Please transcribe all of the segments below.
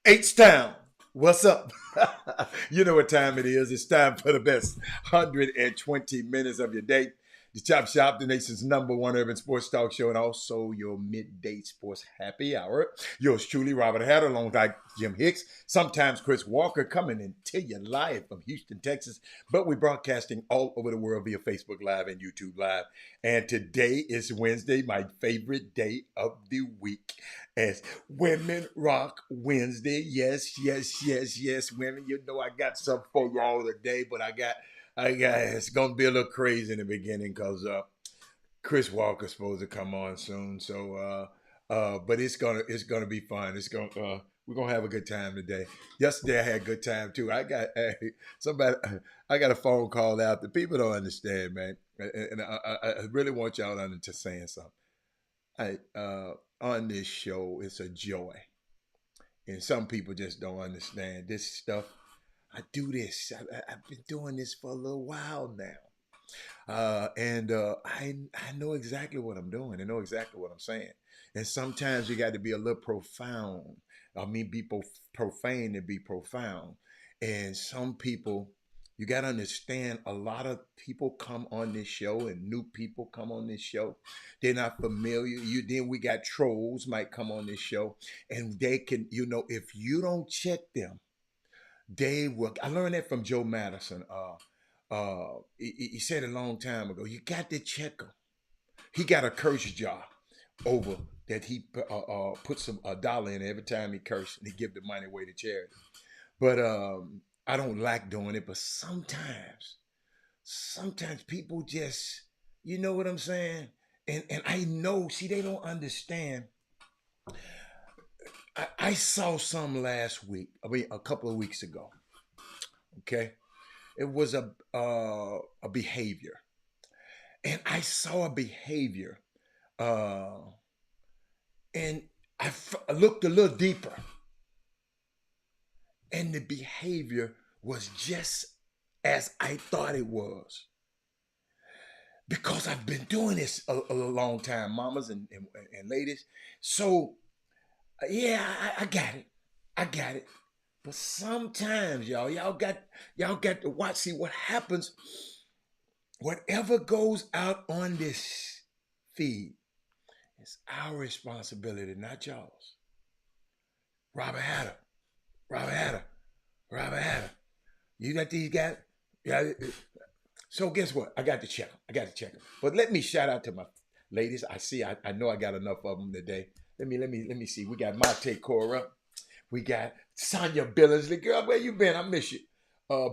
H-Town, what's up? You know what time it is. It's time for the best 120 minutes of your day. The Chop Shop, the nation's #1 urban sports talk show, and also your midday sports happy hour. Yours truly, Robert Hatter, alongside Jim Hicks, sometimes Chris Walker, coming into you live from Houston, Texas. But we're broadcasting all over the world via Facebook Live and YouTube Live. And today is Wednesday, my favorite day of the week, as Women Rock Wednesday. Yes, women. You know I got something for y'all today, but I got it's gonna be a little crazy in the beginning because Chris Walker's supposed to come on soon. So but it's gonna be fun. We're gonna have a good time today. Yesterday I had a good time too. I got I got a phone call out that people don't understand, man. And I really want y'all to understand something. On this show, it's a joy. And some people just don't understand this stuff. I do this. I've been doing this for a little while now. I know exactly what I'm doing. I know exactly what I'm saying. And sometimes you got to be a little profound. Be profane to be profound. And some people, you got to understand, a lot of people come on this show and new people come on this show. They're not familiar. Then we got trolls might come on this show, and they can, if you don't check them, they will. I learned that from Joe Madison. He said a long time ago, you got to check him. He got a curse jar over that he puts a dollar in every time he curses, and he give the money away to charity. But I don't like doing it. But sometimes people just, you know what I'm saying? And I know, see, they don't understand. I saw some last week. A couple of weeks ago. Okay, it was a behavior, and I saw a behavior, and I looked a little deeper, and the behavior was just as I thought it was. Because I've been doing this a long time, mamas and ladies. So yeah, I got it. I got it. But sometimes, y'all got to watch, see what happens. Whatever goes out on this feed, it's our responsibility, not y'all's. Robert Hatter. You got these guys? Yeah. So guess what? I got to check them. But let me shout out to my ladies. I know I got enough of them today. Let me see. We got Mate Cora. We got Sonia Billingsley. Girl, where you been? I miss you.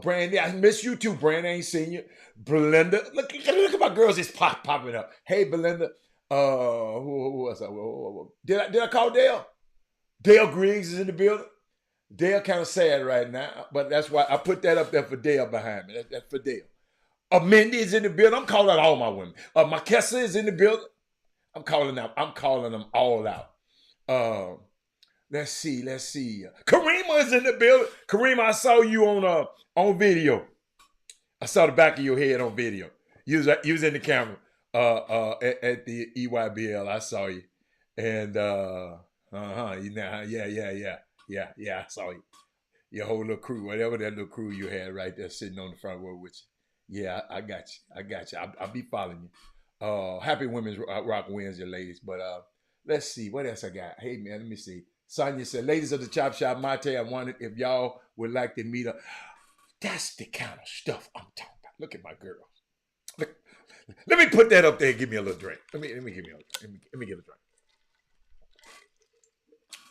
Brandy, I miss you too, Brandy. I ain't seen you. Belinda, look at my girls just popping up. Hey, Belinda. Who else? Did I call Dale? Dale Griggs is in the building. Dale kind of sad right now, but that's why I put that up there for Dale behind me. That's for Dale. Mindy is in the building. I'm calling out all my women. Marquessa is in the building. I'm calling them all out. Let's see. Karima is in the building. Karima, I saw you on video. I saw the back of your head on video. You was in the camera at the EYBL. I saw you. And you know, yeah, I saw you. Your whole little crew, whatever that little crew you had right there sitting on the front row with you. Yeah, I got you. I'll be following you. Happy Women's Rock Wednesday, ladies. But let's see, what else I got? Hey man, let me see. Sonia said, ladies of the Chop Shop Mate, I wondered if y'all would like to meet up. That's the kind of stuff I'm talking about. Look at my girls. Look, let me put that up there and give me a little drink. Let me give me let me get a drink.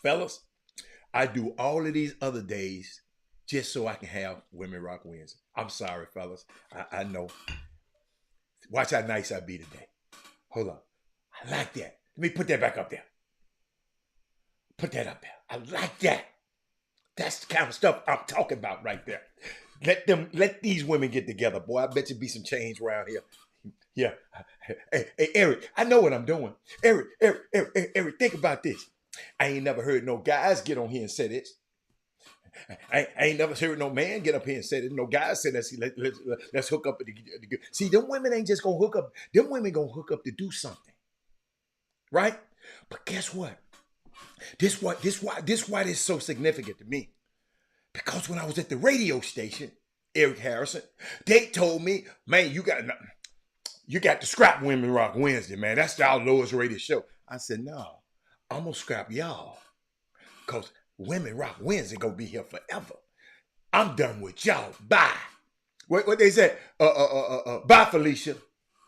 Fellas, I do all of these other days just so I can have Women Rock Wednesday. I'm sorry, fellas. I know. Watch how nice I be today. Hold on. I like that. Let me put that back up there. Put that up there. I like that. That's the kind of stuff I'm talking about right there. Let these women get together, boy. I bet you be some change around here. Yeah. Hey, Eric, I know what I'm doing. Eric, think about this. I ain't never heard no guys get on here and say this. I ain't never heard no man get up here and say this. No guys say let's hook up. See, them women ain't just gonna hook up. Them women gonna hook up to do something, right? But guess what? This why this is so significant to me. Because when I was at the radio station, Eric Harrison, they told me, man, you got to scrap Women Rock Wednesday, man. That's our lowest rated show. I said, no, I'm gonna scrap y'all. Because Women Rock Wednesday gonna be here forever. I'm done with y'all. Bye. What they said? Bye, Felicia.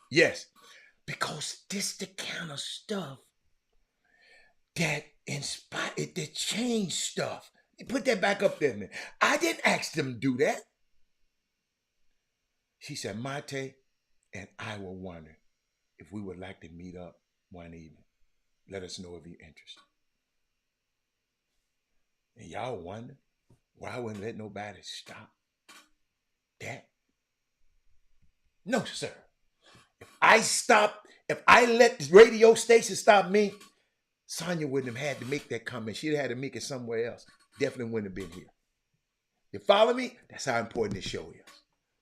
Yes. Because this the kind of stuff that inspire it, that change stuff. Put that back up there, man. I didn't ask them to do that. She said, Mate and I were wondering if we would like to meet up one evening. Let us know if you're interested. And y'all wonder why I wouldn't let nobody stop that? No, sir. If I let the radio station stop me, Sonya wouldn't have had to make that comment. She'd have had to make it somewhere else. Definitely wouldn't have been here. You follow me? That's how important this show is.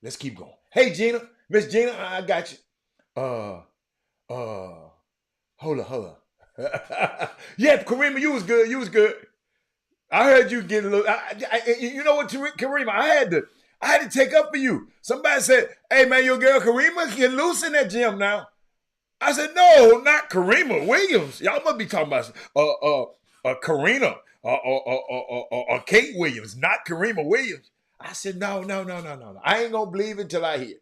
Let's keep going. Hey, Gina. Miss Gina, I got you. Hold up. Yeah, Karima, you was good. I heard you get a little, you know what, Karima, I had to take up for you. Somebody said, hey man, your girl Karima get loose in that gym now. I said, no, not Karima Williams. Y'all must be talking about Karina or Kate Williams, not Karima Williams. I said, no. I ain't gonna believe it till I hear.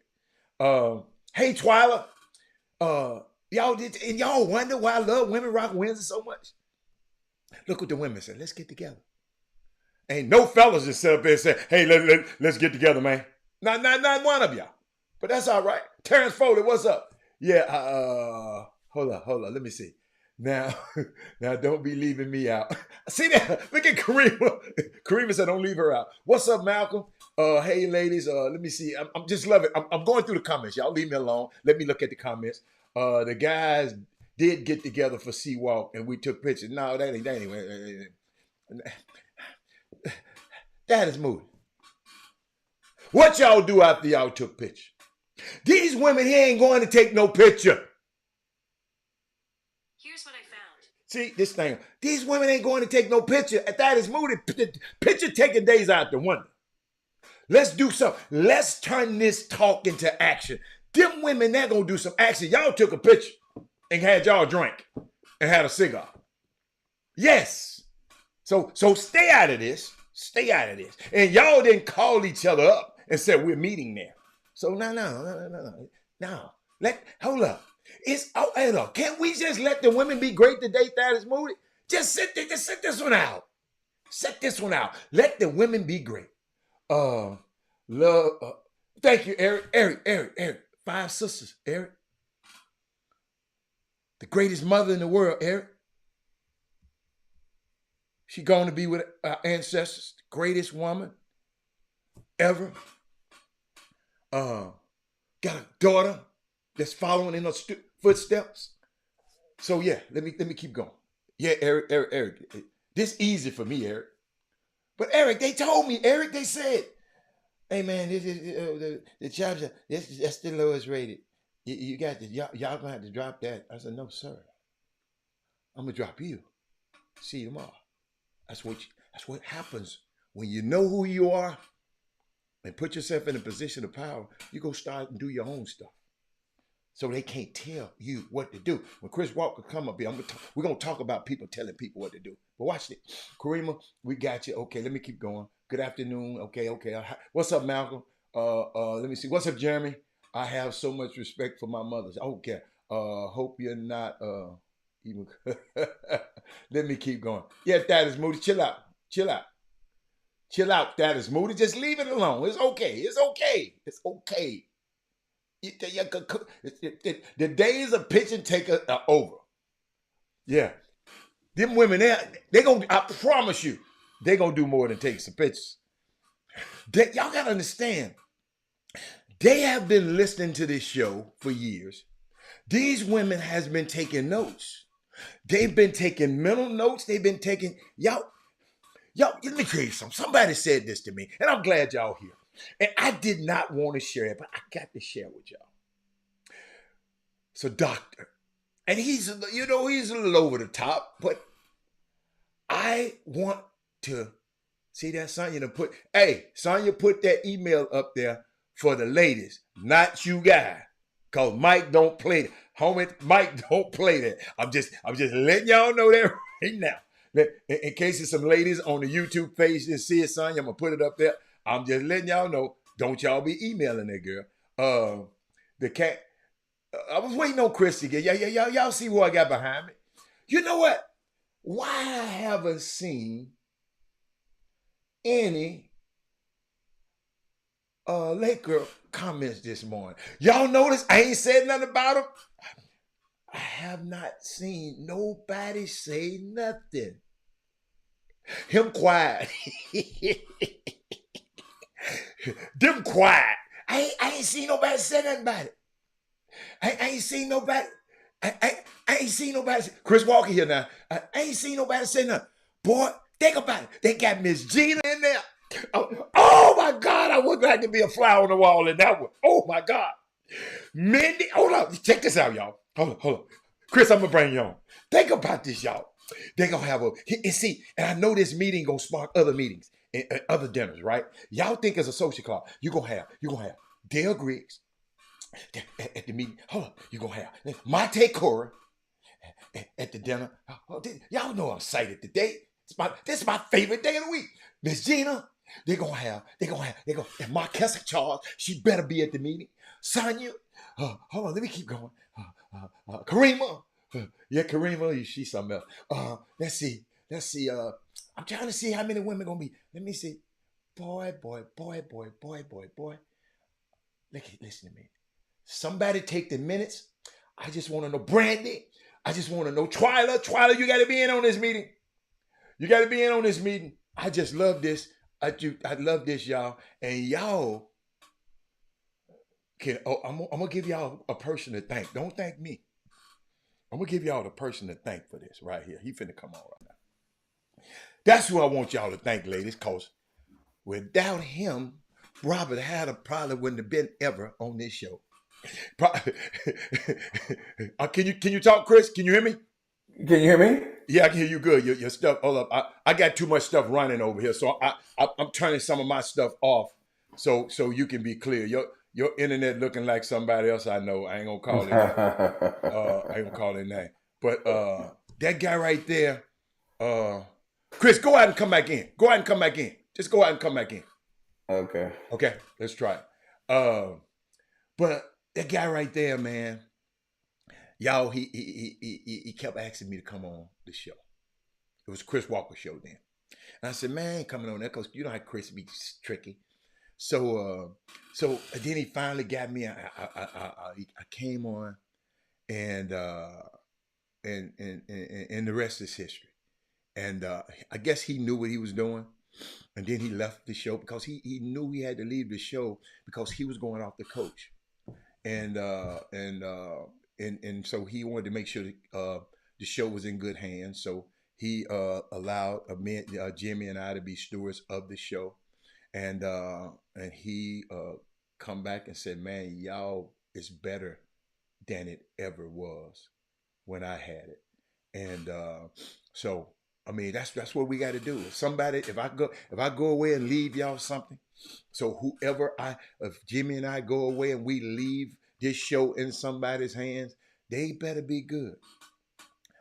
Hey, Twyla, y'all wonder why I love Women Rock Wednesday so much? Look what the women said. Let's get together. Ain't no fellas just sit up there and say, hey, let's get together, man. Not one of y'all. But that's all right. Terrence Foley, what's up? Yeah, hold up. Let me see. Now don't be leaving me out. See that? Look at Karima. Karima said, don't leave her out. What's up, Malcolm? Hey, ladies. Let me see. I'm just loving. I'm going through the comments. Y'all leave me alone. Let me look at the comments. The guys did get together for Seawalk, and we took pictures. No, that ain't. That is moody. What y'all do after y'all took pictures? These women here ain't going to take no picture. Here's what I found. See, this thing. These women ain't going to take no picture. That is moody. Picture taking days out the window. Let's do something. Let's turn this talk into action. Them women, they're going to do some action. Y'all took a picture and had y'all a drink and had a cigar. Yes. So stay out of this. Stay out of this. And y'all didn't call each other up and said we're meeting there. So no. Hold up. Hey, look, can't we just let the women be great today, Thaddeus Moody? Just sit this one out. Set this one out. Let the women be great. Thank you, Eric. 5 sisters, Eric. The greatest mother in the world, Eric. She going to be with our ancestors, the greatest woman ever. Got got a daughter that's following in her footsteps. So yeah, let me keep going. Yeah, Eric. This easy for me, Eric. But Eric, they told me, Eric, they said, hey man, this is the Chop Shop. That's the lowest rated. You got to y'all gonna have to drop that. I said, no, sir. I'm gonna drop you. See you tomorrow. That's what happens when you know who you are and put yourself in a position of power. You go start and do your own stuff. So they can't tell you what to do. When Chris Walker come up here, we're gonna talk about people telling people what to do. But watch it, Karima, we got you. Okay, let me keep going. Good afternoon. Okay. What's up, Malcolm? Let me see. What's up, Jeremy? I have so much respect for my mothers. Okay. Hope you're not even. Let me keep going. Yeah, that is Moody. Chill out. That is Moody. Just leave it alone. It's okay. The days of pitch and take are over. Yeah. Them women, they gonna, I promise you, they gonna do more than take some pictures. Y'all gotta understand, they have been listening to this show for years. These women has been taking notes. They've been taking mental notes. They've been taking, y'all, let me tell you something. Somebody said this to me, and I'm glad y'all here. And I did not want to share it, but I got to share with y'all. It's a doctor. And he's a little over the top, but I want to see that Sonya put that email up there for the ladies, not you guys. Cause Mike don't play that. Homie, Mike don't play that. I'm just letting y'all know that right now. In case there's some ladies on the YouTube page that see it, Sonya, I'm gonna put it up there. I'm just letting y'all know, don't y'all be emailing that girl. The cat, I was waiting on Chris to get, y'all see who I got behind me? You know what? Why I haven't seen any Laker comments this morning? Y'all notice I ain't said nothing about them? I have not seen nobody say nothing. Him quiet. Them quiet. I ain't seen nobody say nothing about it. I ain't seen nobody. I ain't seen nobody. Chris Walker here now. I ain't seen nobody say nothing. Boy, think about it. They got Miss Gina in there. Oh my God, I would like to be a fly on the wall in that one. Oh my God. Mindy, hold on. Check this out, y'all. Hold on. Chris, I'm going to bring you on. Think about this, y'all. They're going to have and I know this meeting going to spark other meetings and other dinners, right? Y'all think as a social club, you're going to have Dale Griggs at the meeting. Hold on. You're going to have Monte Cora at the dinner. Y'all know I'm excited today. This is my favorite day of the week. Miss Gina, they're going to have, and Marquessa Charles, she better be at the meeting. Sonya, hold on, let me keep going. Karima, Karima, she's something else. Let's see. I'm trying to see how many women gonna be. Let me see. Boy. Listen to me. Somebody take the minutes. I just want to know Brandy. I just want to know Twyla. Twyla, you got to be in on this meeting. I just love this. I love this, y'all. And y'all I'm gonna give y'all a person to thank. Don't thank me. I'm gonna give y'all the person to thank for this right here. He finna come on right now. That's who I want y'all to thank, ladies, cause without him, Robert Hatter probably wouldn't have been ever on this show. Can you talk, Chris? Can you hear me? Can you hear me? Yeah, I can hear you good. Your stuff. Hold up. I got too much stuff running over here, so I'm turning some of my stuff off so you can be clear. Your internet looking like somebody else I know. I ain't gonna call it name. But that guy right there, Chris, go out and come back in. Just go out and come back in. Okay, let's try it. But that guy right there, man, y'all, he kept asking me to come on the show. It was Chris Walker's show then. And I said, man, coming on there, because you know how Chris be tricky. So then he finally got me. I came on, and the rest is history. And I guess he knew what he was doing, and then he left the show because he knew he had to leave the show because he was going off the coach. and so he wanted to make sure that, the show was in good hands. So he allowed Jimmy and I to be stewards of the show, and he come back and said, "Man, y'all is better than it ever was when I had it." And so I mean that's what we got to do. If I go away and leave y'all something, so if Jimmy and I go away and we leave this show in somebody's hands, they better be good.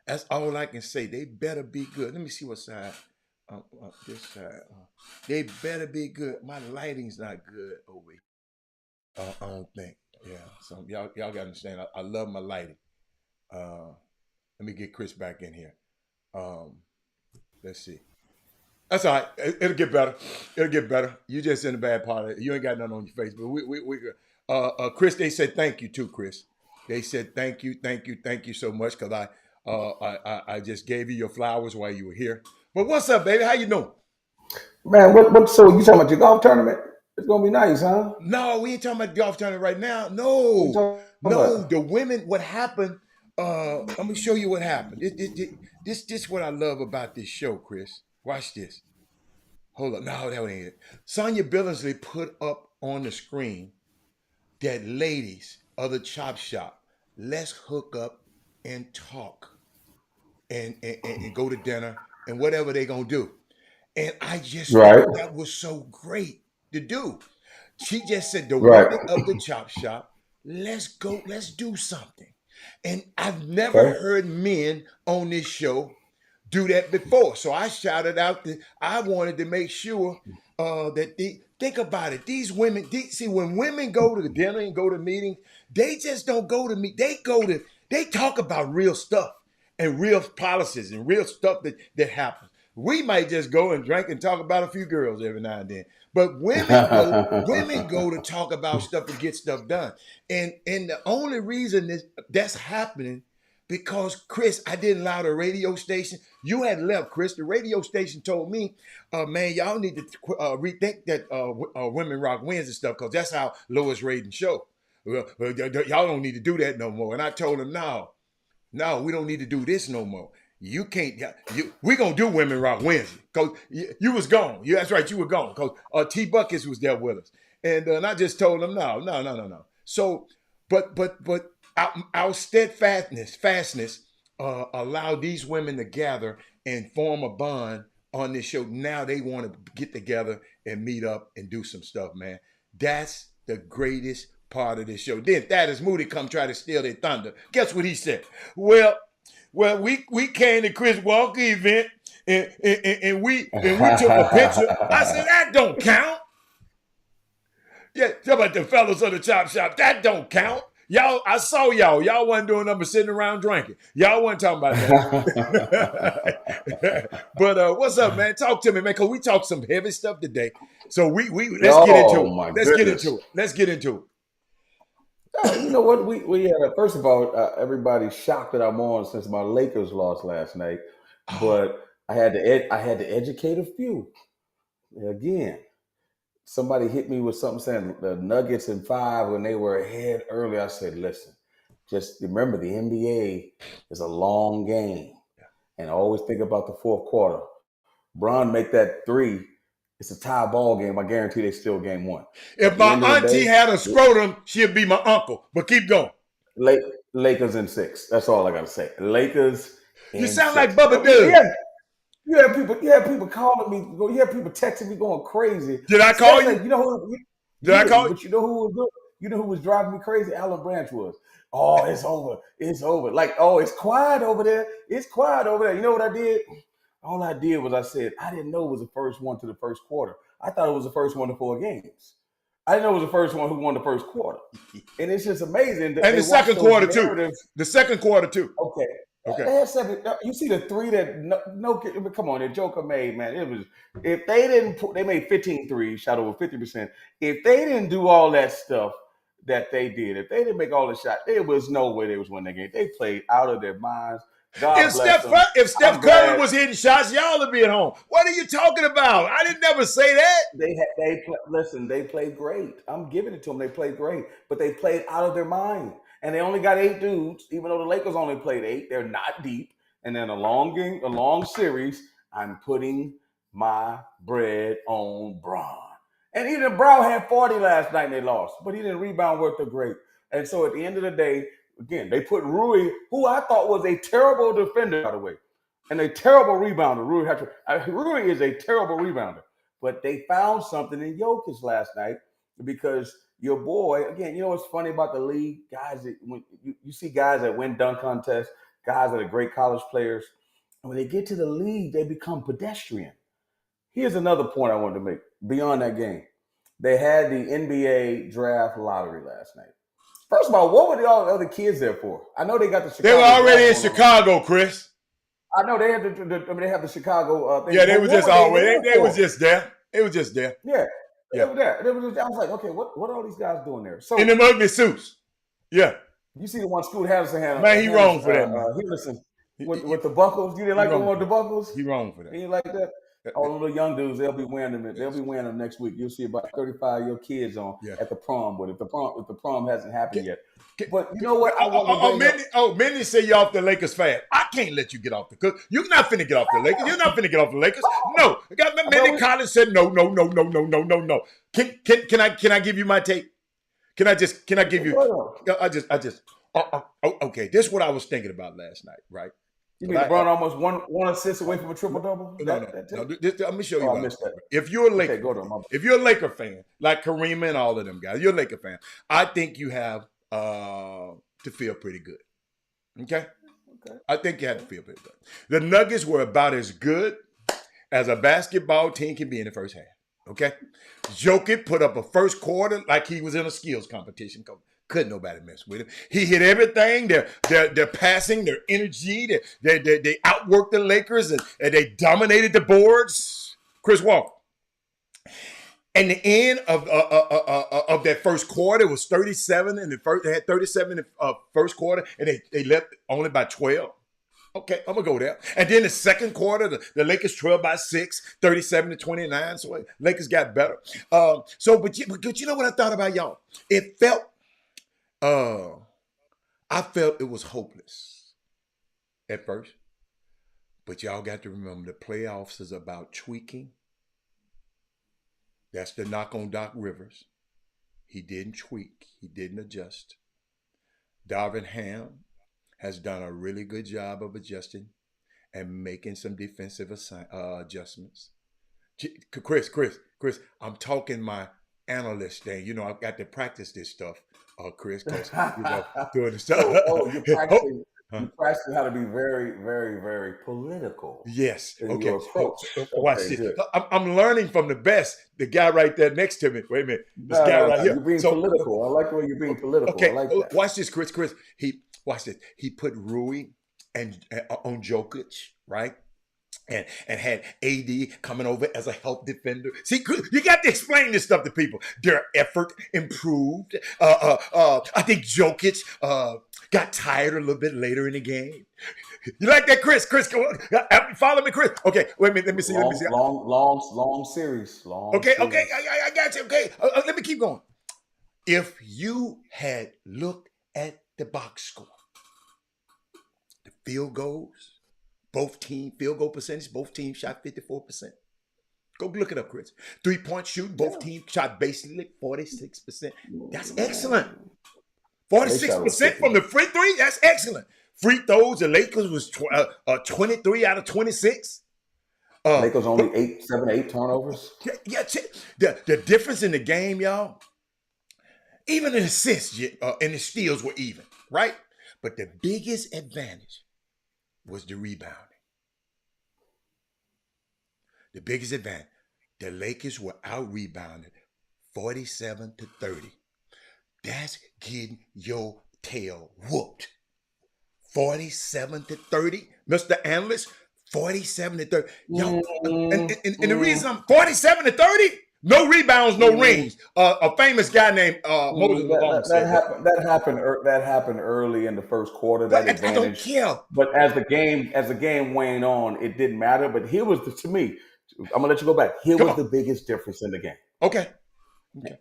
That's all I can say. They better be good. Let me see what side. This side. They better be good. My lighting's not good over here. I don't think. Yeah. So y'all gotta understand. I love my lighting. Uh, Let me get Chris back in here. Um, let's see. That's all right. It'll get better. It'll get better. You just in a bad part of it. You ain't got nothing on your face, but we good. Chris, they said thank you too, Chris. They said thank you so much because I just gave you your flowers while you were here. But what's up, baby? How you doing? Man, what? So you talking about your golf tournament? It's gonna be nice, huh? No, we ain't talking about golf tournament right now. What you No, talking no. about? The women. What happened? Let me show you what happened. This what I love about this show, Chris. Watch this. Hold up. No, that ain't it. Sonya Billingsley put up on the screen that ladies of the Chop Shop, let's hook up and talk and go to dinner and whatever they gonna do. And I just Right, thought that was so great to do. She just said, the right. women of the Chop Shop, let's go, let's do something. And I've never Okay. heard men on this show do that before. So I shouted out that I wanted to make sure that think about it. These women, see, when women go to dinner and go to meetings, they just don't go to meet. They talk about real stuff and real policies and real stuff that happens. We might just go and drink and talk about a few girls every now and then. But women go to talk about stuff and get stuff done. And the only reason that's happening because Chris, I didn't allow the radio station. You had left, Chris. The radio station told me, man, y'all need to rethink that Women Rock Wins and stuff because that's how lowest rating show. Y'all don't need to do that no more. And I told them, no, we don't need to do this no more. You can't. We gonna do Women Rock Wednesday because you was gone. That's right, you were gone because T Buckets was there with us, and I just told them no. So, but our fastness allowed these women to gather and form a bond on this show. Now they want to get together and meet up and do some stuff, man. That's the greatest part of this show. Then Thaddeus Moody come try to steal their thunder. Guess what he said? Well, we came to Chris Walker event and we took a picture. I said that don't count. Yeah, talk about the fellas of the Chop Shop. That don't count. Y'all, I saw y'all. Y'all wasn't doing nothing but sitting around drinking. Y'all wasn't talking about that. But what's up, man? Talk to me, man, because we talked some heavy stuff today. So we let's get into Oh it. my Let's get goodness. into it. Let's get into it. You know what? We had first of all, everybody's shocked that I'm on since my Lakers lost last night, Oh, but I had to educate a few. Again, somebody hit me with something saying the Nuggets in five when they were ahead early. I said, listen, just remember the NBA is a long game, and always think about the fourth quarter. Bron make that three. It's a tie ball game. I guarantee they still game one. if At the my end of the auntie day, had a scrotum, she'd be my uncle. But keep going. Lakers in six. That's all I gotta say. Lakers You in sound like six. Bubba Dub. Yeah, you have people calling me. You have people texting me going crazy. Did I call Especially, you? you know who Did you I call didn't, you? but you know who was you know who was driving me crazy? Alan Branch was. Oh, it's over. It's over. Like, oh, it's quiet over there. It's quiet over there. You know what I did? All I did was I said, I didn't know it was the first one to the first quarter. I thought it was the first one to four games. I didn't know it was the first one who won the first quarter. And it's just amazing that And they the watch second those quarter too. narratives. The second quarter too. Okay. Okay. They had seven. You see the three that no come on, the Joker made, man. It was if they didn't they made 15 threes, shot over 50%. If they didn't do all that stuff that they did, if they didn't make all the shots, there was no way they was winning the game. They played out of their minds. God bless him. If Steph I'm Curry glad was hitting shots, y'all would be at home. What are you talking about? I didn't never say that. listen. They played great. I'm giving it to them. They played great, but they played out of their mind, and they only got 8 dudes. Even though the Lakers only played 8, they're not deep. And then a long game, a long series. I'm putting my bread on Braun. And even Brown had 40 last night and they lost, but he didn't rebound worth the great. And so at the end of the day, again, they put Rui, who I thought was a terrible defender, by the way, and a terrible rebounder. Rui is a terrible rebounder, but they found something in Jokic last night because your boy, again, you know what's funny about the league? Guys, when you see guys that win dunk contests, guys that are great college players, and when they get to the league, they become pedestrian. Here's another point I wanted to make beyond that game. They had the NBA draft lottery last night. First of all, what were all the other kids there for? I know they got the Chicago. They were already in Chicago, Chris. I know they had they have the Chicago thing. Yeah, they were just always. They was just there. It was just there. Yeah, they were there. I was like, okay, what are all these guys doing there? So in them ugly suits. Yeah. You see the one Scoot Harrison had. Man, he wrong for that, man. Henderson with the buckles. You didn't like the one with the buckles? He wrong for that. You didn't like that? All the little young dudes, they'll be wearing them. They'll be wearing them next week. You'll see about 35 of your kids on at the prom. But if the prom hasn't happened yet, but you know what? Minnie say you off the Lakers fan. I can't let you get off the cook. You're not finna get off the Lakers. You're not finna get off the Lakers. No, Minnie Collins said no. Can I give you my take? Can I give you? Okay. This is what I was thinking about last night, right? You mean LeBron almost one assist away from a triple double? No. Let me show you. I missed that. If you're a Laker, if you're a Laker fan, like Kareem and all of them guys, you're a Laker fan. I think you have to feel pretty good. Okay. I think you have to feel pretty good. The Nuggets were about as good as a basketball team can be in the first half. Okay. Jokic put up a first quarter like he was in a skills competition. Couldn't nobody mess with him. He hit everything. They're passing, their energy. They outworked the Lakers and they dominated the boards. Chris Walker. And the end of that first quarter was 37 in the first. They had 37 in the first quarter, and they left only by 12. Okay, I'm gonna go there. And then the second quarter, the Lakers trailed by 6, 37-29. So Lakers got better. But you know what I thought about y'all? It felt. I felt it was hopeless at first, but y'all got to remember the playoffs is about tweaking. That's the knock on Doc Rivers. He didn't tweak. He didn't adjust. Darvin Ham has done a really good job of adjusting and making some defensive adjustments. Chris, I'm talking my analyst thing. You know, I've got to practice this stuff. Chris, because doing the stuff. You're practicing. You're practicing how to be very, very, very political. Yes. Okay. Watch this. I'm learning from the best. The guy right there next to me. Wait a minute. This guy right here. You're being political. I like the way you're being political. Okay. I like that. Watch this, Chris. Watch this. He put Rui and on Jokic, right? And had AD coming over as a help defender. See, you got to explain this stuff to people. Their effort improved. I think Jokic got tired a little bit later in the game. You like that, Chris? Chris, follow me, Chris. Okay, wait a minute. Let me see. Long series. Okay, I got you. Okay, let me keep going. If you had looked at the box score, the field goals, both team field goal percentage, both teams shot 54%. Go look it up, Chris. 3-point shooting, both teams shot basically 46%. That's excellent. 46% from the free three, that's excellent. Free throws, the Lakers was 23 out of 26. Lakers only 7 or 8 turnovers. Yeah, the difference in the game, y'all, even the assists and the steals were even, right? But the biggest advantage was the rebounding. The biggest advantage. The Lakers were out-rebounded 47-30. That's getting your tail whooped. 47-30. Mr. Analyst, 47-30. Yo, and the reason I'm 47-30, No rebounds, no rings. A famous guy named Moses Malone said that. That happened early in the first quarter. That But I don't advantage, care. but as the game waned on, it didn't matter. But here was to me. I'm gonna let you go back. Here Come was on. the biggest difference in the game. Okay.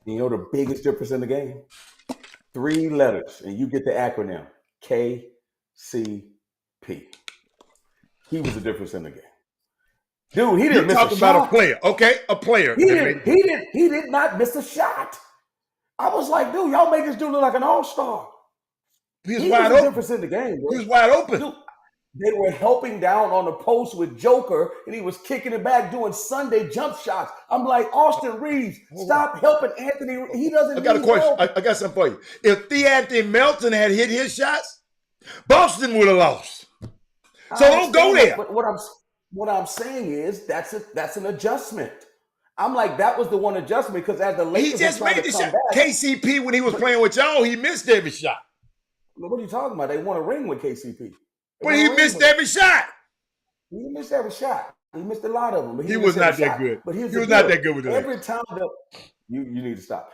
You know the biggest difference in the game? 3 letters, and you get the acronym KCP. He was the difference in the game. Dude, he didn't miss a shot. You're talking about a player. Okay, a player. He did not miss a shot. I was like, dude, y'all make this dude look like an all-star. He was wide open. Difference in the game, bro. He was wide open. Dude, they were helping down on the post with Joker, and he was kicking it back, doing Sunday jump shots. I'm like, Austin Reeves, stop helping Anthony. He doesn't. I got a question. I got something for you. If Anthony Melton had hit his shots, Boston would have lost. So don't go there. But what I'm saying is that's an adjustment. I'm like, that was the one adjustment because as the Lakers he just made the shot. KCP, when he was playing with y'all, he missed every shot. What are you talking about? They won a ring with KCP. But he missed every shot. He missed every shot. He missed a lot of them. But he was not that good. But he was not that good with it. Every time you need to stop.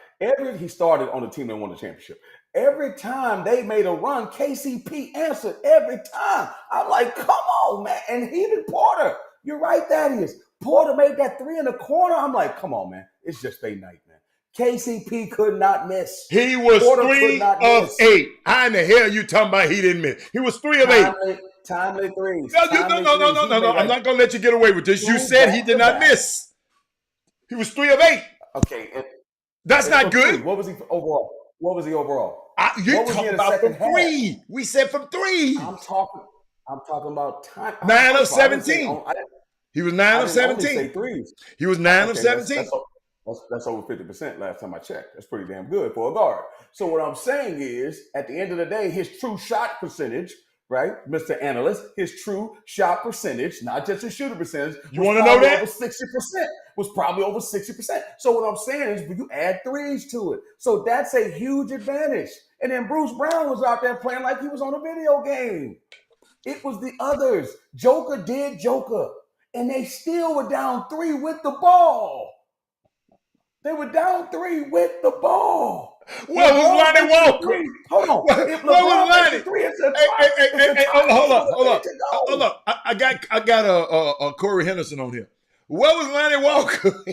He started on the team that won the championship. Every time they made a run, KCP answered every time. I'm like, come on, man. And even Porter, you're right, that is. Porter made that 3 in the corner. I'm like, come on, man. It's just a night, man. KCP could not miss. He was Porter 3 of 8. How in the hell you talking about he didn't miss? He was 3 of 8. Timely threes. No. I'm not going to let you get away with this. You said he did not miss. He was 3 of 8. Okay. That's not good. What was he overall? You're talking about from 3. We said from 3. I'm talking about time. 9 of 17. He was 9 of 17. He was 9 of 17. That's over 50% last time I checked. That's pretty damn good for a guard. So what I'm saying is, at the end of the day, his true shot percentage, right, Mr. Analyst, his true shot percentage, not just his shooter percentage, you want to know that? Was probably over 60%. So what I'm saying is, you add threes to it. So that's a huge advantage. And then Bruce Brown was out there playing like he was on a video game. It was the others. Joker did Joker. And they still were down 3 with the ball. They were down 3 with the ball. Where was Lonnie Walker? Hold on. Where was Lonnie? Hey, hold up. I got a Corey Henderson on here. Where was Lonnie Walker?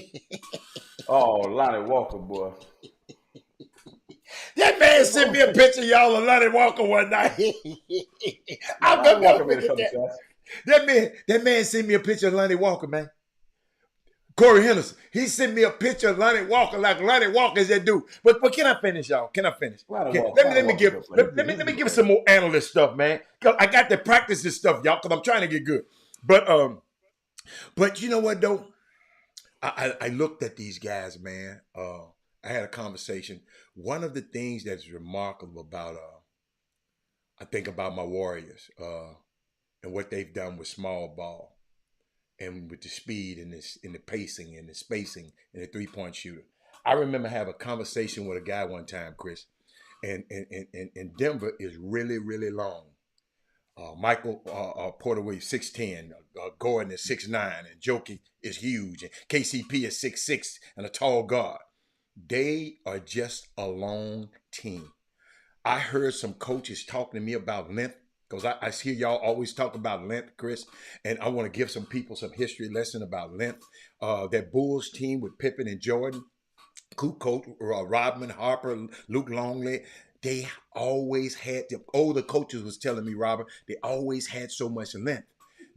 Oh, Lonnie Walker, boy. That man sent me a picture, y'all, of Lonnie Walker one night. I'm gonna forget that. That man sent me a picture of Lonnie Walker, man. Corey Henderson. He sent me a picture of Lonnie Walker, like Lonnie Walker is that dude. But can I finish, y'all? Can I finish? Let me give some more analyst stuff, man. Cause I got to practice this stuff, y'all, because I'm trying to get good. But you know what though? I looked at these guys, man. I had a conversation. One of the things that's remarkable about I think about my Warriors and what they've done with small ball. And with the speed and the pacing and the spacing and the 3-point shooter. I remember having a conversation with a guy one time, Chris, and Denver is really, really long. Michael Porter Williams, 6'10", Gordon is 6'9", and Jokic is huge, and KCP is 6'6", and a tall guard. They are just a long team. I heard some coaches talking to me about length, because I hear y'all always talk about length, Chris, and I want to give some people some history lesson about length. That Bulls team with Pippen and Jordan, Coach Rodman, Harper, Luke Longley, they always had, the older coaches was telling me, Robert, they always had so much length.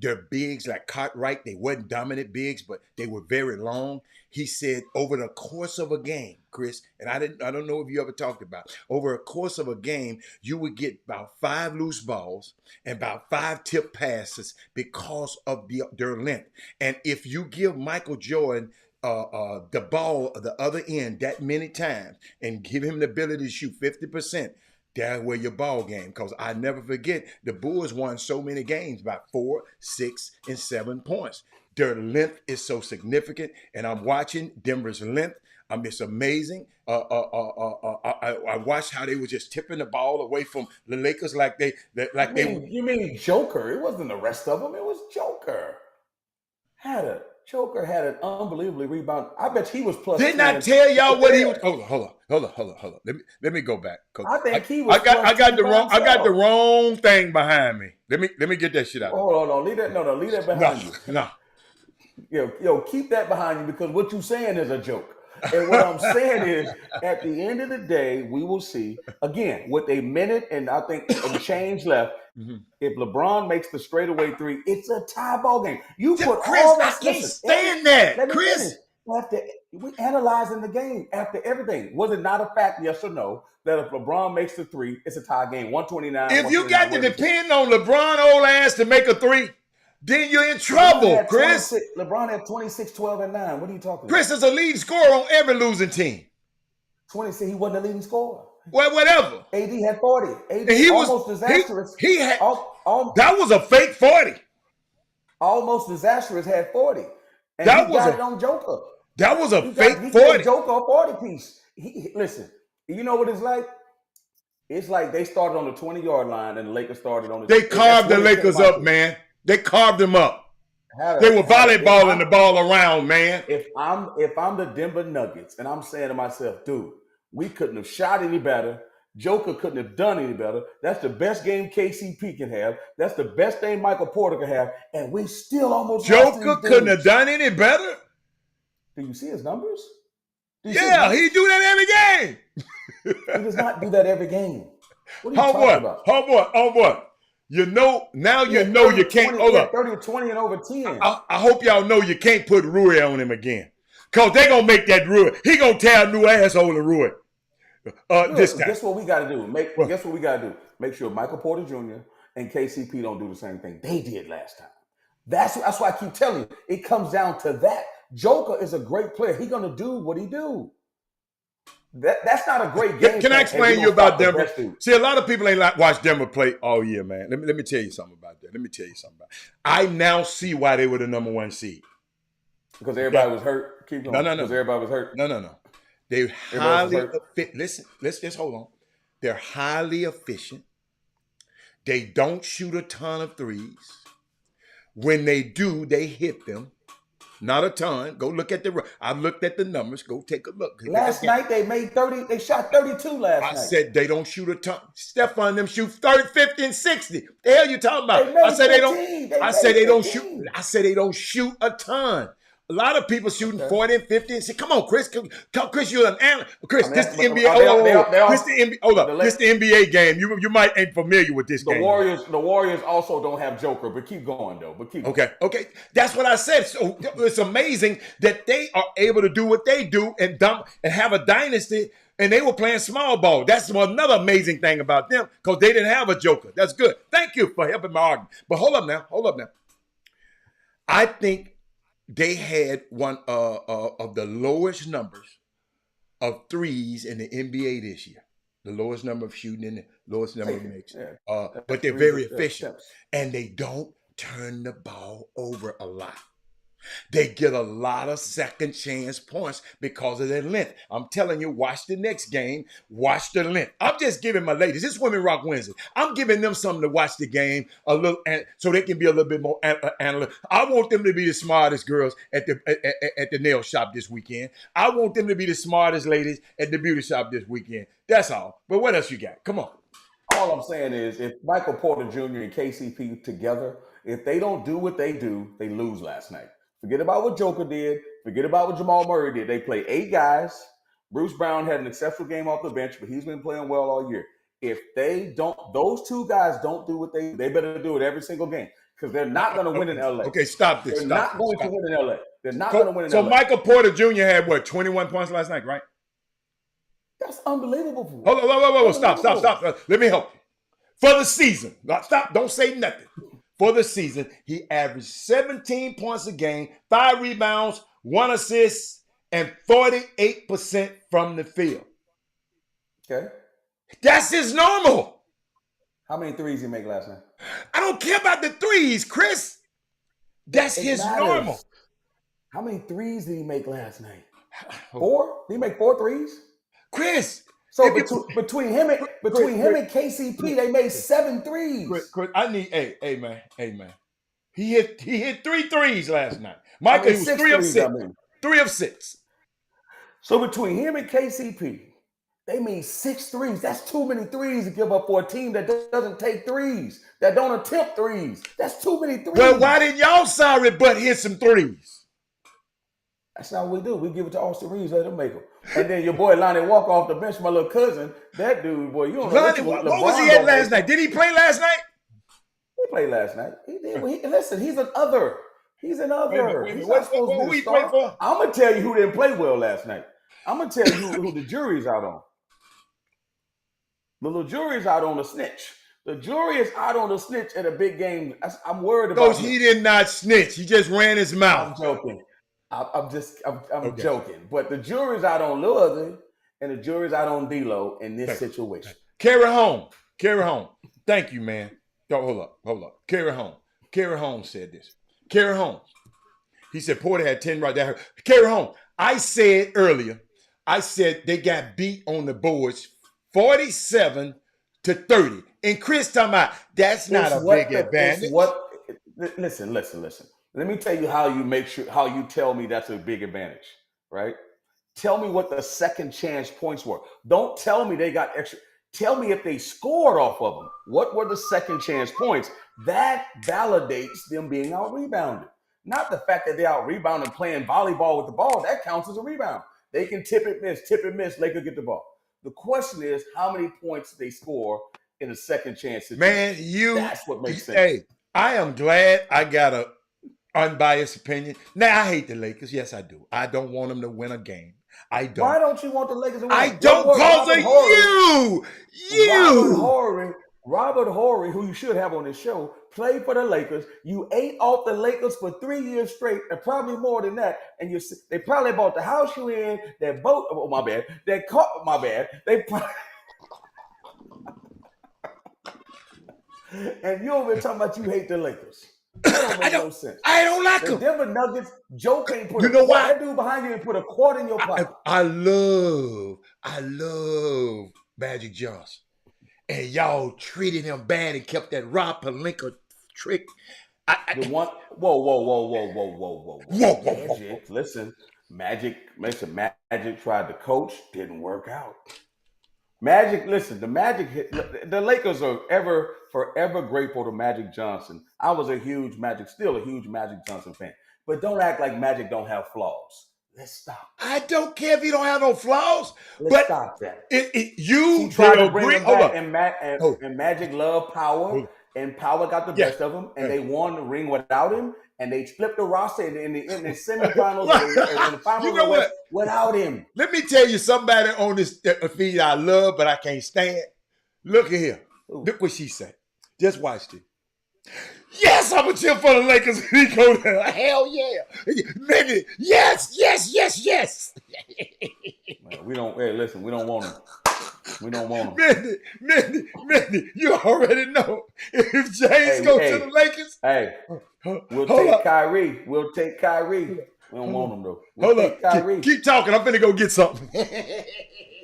Their bigs, like Cartwright, they weren't dominant bigs, but they were very long. He said over the course of a game, Chris, and I don't know if you ever talked about, over a course of a game, you would get about 5 loose balls and about 5 tip passes because of their length. And if you give Michael Jordan the ball at the other end that many times and give him the ability to shoot 50%, that's where your ball game. Because I never forget, the Bulls won so many games by 4, 6, and 7 points. Their length is so significant, and I'm watching Denver's length. It's amazing. I watched how they were just tipping the ball away from the Lakers You mean Joker? It wasn't the rest of them. It was Joker. Had a Joker had an unbelievably rebound. I bet he was plus Didn't I 10. tell y'all what he was? Hold on. Let me go back. I think he was I got plus 10 by I got the himself. wrong thing behind me. Let me get that shit out. Hold on. Leave that behind you. No. Keep that behind you because what you're saying is a joke. And what I'm saying is, at the end of the day, we will see again with a minute and I think and change left. Mm-hmm. If LeBron makes the straightaway three, it's a tie ball game. You put Chris, all I that. can't Listen, stand that. let me finish. Chris, We analyzing the game after everything. Was it not a fact, yes or no, that if LeBron makes the three, it's a tie game, 129. if you got to depend on LeBron old ass to make a three, then you're in trouble, Chris. LeBron had 26, 12, and 9. What are you talking about? Chris is a leading scorer on every losing team. 26, he wasn't a leading scorer. Well, whatever. AD had 40. AD And he almost was disastrous. He had that was a fake 40. Almost disastrous had 40. And that he was got it on Joker. That was a fake 40. Gave Joker a 40 piece. Listen, you know what it's like? It's like they started on the 20-yard line and the Lakers started on the. They carved the Lakers up, man. They carved them up. They were volleyballing the ball around, man. If I'm the Denver Nuggets and I'm saying to myself, dude, we couldn't have shot any better. Joker couldn't have done any better. That's the best game KCP can have. That's the best thing Michael Porter can have. And we still almost Joker couldn't have done any better. Do you see his numbers? Yeah, he do that every game. He does not do that every game. What are you talking about? Homeboy. You know, now you know you can't. 30 or 20 and over 10. I hope y'all know you can't put Rui on him again. Because they're going to make that Rui. He going to tear a new asshole to Rui. This time. Guess what we got to do? Guess what we got to do? Make sure Michael Porter Jr. and KCP don't do the same thing they did last time. That's why I keep telling you. It comes down to that. Joker is a great player. He's going to do what he do. That's not a great game. Can I explain to you about Denver? See, a lot of people ain't like watch Denver play all year, man. Let me tell you something about that. I now see why they were the number one seed. Because everybody was hurt. Keep going. No. Because everybody was hurt. No. They're highly efficient. Listen, let's just hold on. They're highly efficient. They don't shoot a ton of threes. When they do, they hit them. Not a ton. Go look at I looked at the numbers. Go take a look. Last night they made 30. They shot 32 last night. I said they don't shoot a ton. Stephon them shoot 30, 50, and 60. The hell you talking about? I said they don't. I said they don't shoot. I said they don't shoot a ton. A lot of people shooting 40 and 50 and 60. Come on, Chris. Chris, you're an analyst. Chris, this is the NBA. This the NBA game. You might ain't familiar with this game. The Warriors also don't have Joker, but keep going though. Okay. That's what I said. So it's amazing that they are able to do what they do and have a dynasty. And they were playing small ball. That's another amazing thing about them because they didn't have a Joker. That's good. Thank you for helping my argument. But hold up now. I think they had one of the lowest numbers of threes in the NBA this year. The lowest number of shooting and the lowest number of makes. But they're very efficient. And they don't turn the ball over a lot. They get a lot of second chance points because of their length. I'm telling you, watch the next game. Watch the length. I'm just giving my ladies, this Women Rock Wednesday, I'm giving them something to watch the game a little, so they can be a little bit more analytical. I want them to be the smartest girls at the nail shop this weekend. I want them to be the smartest ladies at the beauty shop this weekend. That's all. But what else you got? Come on. All I'm saying is if Michael Porter Jr. and KCP together, if they don't do what they do, they lose last night. Forget about what Joker did. Forget about what Jamal Murray did. They played 8 guys. Bruce Brown had an exceptional game off the bench, but he's been playing well all year. If those 2 guys don't do what they better do it every single game because they're not going to win in LA. Okay, stop this. They're not going to win in LA. They're not going to win in LA. So Michael Porter Jr. had 21 points last night, right? That's unbelievable. Hold on, stop. Let me help you. For the season, stop. Don't say nothing. For the season, he averaged 17 points a game, 5 rebounds, 1 assist, and 48% from the field. Okay. That's his normal. How many threes did he make last night? I don't care about the threes, Chris. That's his normal. How many threes did he make last night? 4? Did he make 4 threes? Chris. So between him and KCP, they made 7 threes. Chris, I need, hey man. He hit 3 threes last night. I Michael, mean, he was six 3 of threes, I 6. mean. 3 of 6. So between him and KCP, they made 6 threes. That's too many threes to give up for a team that doesn't take threes, that don't attempt threes. That's too many Well, threes. why didn't y'all sorry butt hit some threes? That's not what we do. We give it to Austin Reeves, let him make them. And then your boy Lonnie Walker off the bench, my little cousin, that dude, boy, you don't know Lonnie, what what was he LeBron at don't last make. night? Did he play last night? He played last night. He did. Listen, he's an other. He's an other. Wait a minute. He's not supposed to What be the we play star. for? I'm gonna tell you who didn't play well last night. I'm gonna tell you who the jury's out on. The little jury's out on the snitch. The jury is out on the snitch at a big game. I'm worried about him. He did not snitch. He just ran his mouth. I'm joking. I'm Okay. joking. But the jury's out on Lil Uzi and the jury's out on D-Lo in this situation. Carry home. Thank you, man. Oh, hold up. Carry home said this. Carry home. He said Porter had 10 right there. Carry home. I said earlier, they got beat on the boards 47-30. And Chris talking about that's not a big advantage. Listen. Let me tell you how you tell me that's a big advantage, right? Tell me what the second chance points were. Don't tell me they got extra. Tell me if they scored off of them. What were the second chance points? That validates them being out rebounded. Not the fact that they out rebounded playing volleyball with the ball. That counts as a rebound. They can tip it, miss. Lakers get the ball. The question is how many points they score in a second chance situation. Man, that's what makes sense. Hey, I am glad I got a unbiased opinion. Now, I hate the Lakers. Yes, I do. I don't want them to win a game. I don't. Why don't you want the Lakers to win? I don't cause of you. Robert Horry, who you should have on this show, played for the Lakers. You ate off the Lakers for 3 years straight, and probably more than that. And they probably bought the house you in, that boat. Oh, my bad. They caught my bad. They probably. And you over talking about you hate the Lakers. That don't make no sense. I don't like them. The Denver Nuggets, Joe can't put why? That dude behind you and put a quart in your pocket. I love Magic Johnson. And y'all treated him bad and kept that Rob Pelinka trick. Whoa. Listen, Magic tried to coach, didn't work out. The Lakers are forever grateful to Magic Johnson. I was still a huge Magic Johnson fan. But don't act like Magic don't have flaws. Let's stop. I don't care if he don't have no flaws. Let's stop that. You tried to bring him back, and Magic loved Power, and Power got the best of him, and they won the ring without him, and they flipped the roster in the semifinals and the finals without him. Let me tell you somebody on this feed I love, but I can't stand. Look at here. Ooh. Look what she said. Just watch this. Yes, I'm a cheer for the Lakers. He go there. Hell yeah. Mindy, yes. Man, we don't want him. We don't want him. Mindy, you already know. If James goes to the Lakers. We'll take Kyrie. We don't want him, though. Hold up. Keep talking. I'm finna go get something.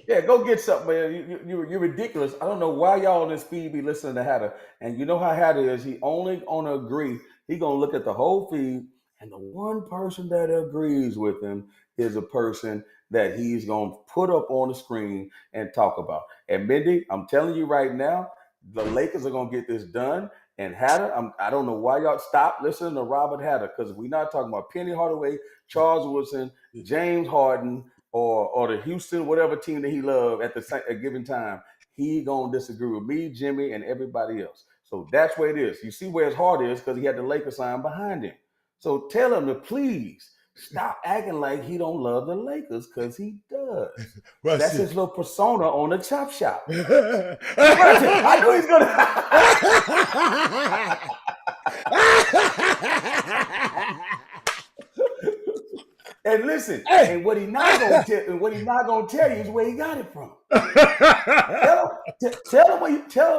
Yeah, go get something, man. You're ridiculous. I don't know why y'all on this feed be listening to Hatter. And you know how Hatter is. He only gonna agree. He gonna look at the whole feed, and the one person that agrees with him is a person that he's gonna put up on the screen and talk about. And Mindy, I'm telling you right now, the Lakers are gonna get this done. And Hatter, I don't know why y'all stop listening to Robert Hatter, because we're not talking about Penny Hardaway, Charles Woodson, James Harden, or the Houston, whatever team that he loved at a given time. He gonna disagree with me, Jimmy, and everybody else. So that's where it is. You see where his heart is, because he had the Lakers sign behind him. So tell him to please stop acting like he don't love the Lakers, because he does. That's his little persona on the Chop Shop. I knew he's gonna. And listen, and what he not gonna tell you is where he got it from. Tell him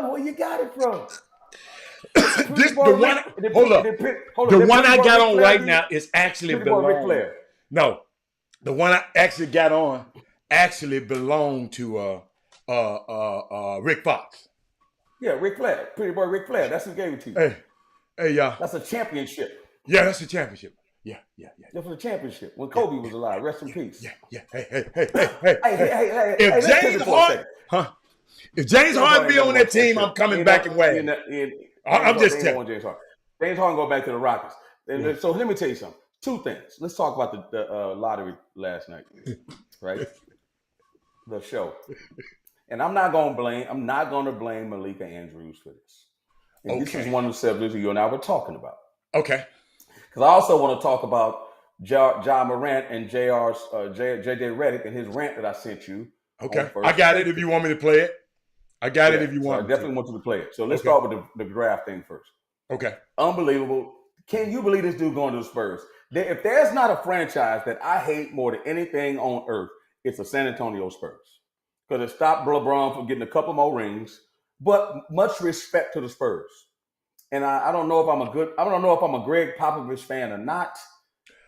where you got it from. The one I got on right now is actually belong. No, the one I actually got on actually belonged to Rick Fox. Yeah, Ric Flair, Pretty Boy Ric Flair. That's who gave it to you. Hey, Hey, y'all. That's a championship. Yeah, that's the championship. Yeah. That's for the championship. When Kobe was alive, rest in peace. Yeah. Hey, If let's pivot James for a Harden, second. if James James Harden Harden ain't be never on won a that team, I'm championship. coming back and win. I'm just They ain't telling. won James Harden. James Harden go back to the Rockets. Yeah. So let me tell you something. Two things. Let's talk about the lottery last night, right? The show. And I'm not going to blame Malika Andrews for this. And this is one of the subjects you and I were talking about. Okay. Because I also want to talk about Ja Morant and JJ Redick and his rant that I sent you. Okay. I got it if you want me to play it. I got it if you want me to. I definitely want you to play it. So let's start with the draft thing first. Okay. Unbelievable. Can you believe this dude going to the Spurs? If there's not a franchise that I hate more than anything on earth, it's the San Antonio Spurs. Because it stopped LeBron from getting a couple more rings, but much respect to the Spurs. And I don't know if I'm a Greg Popovich fan or not.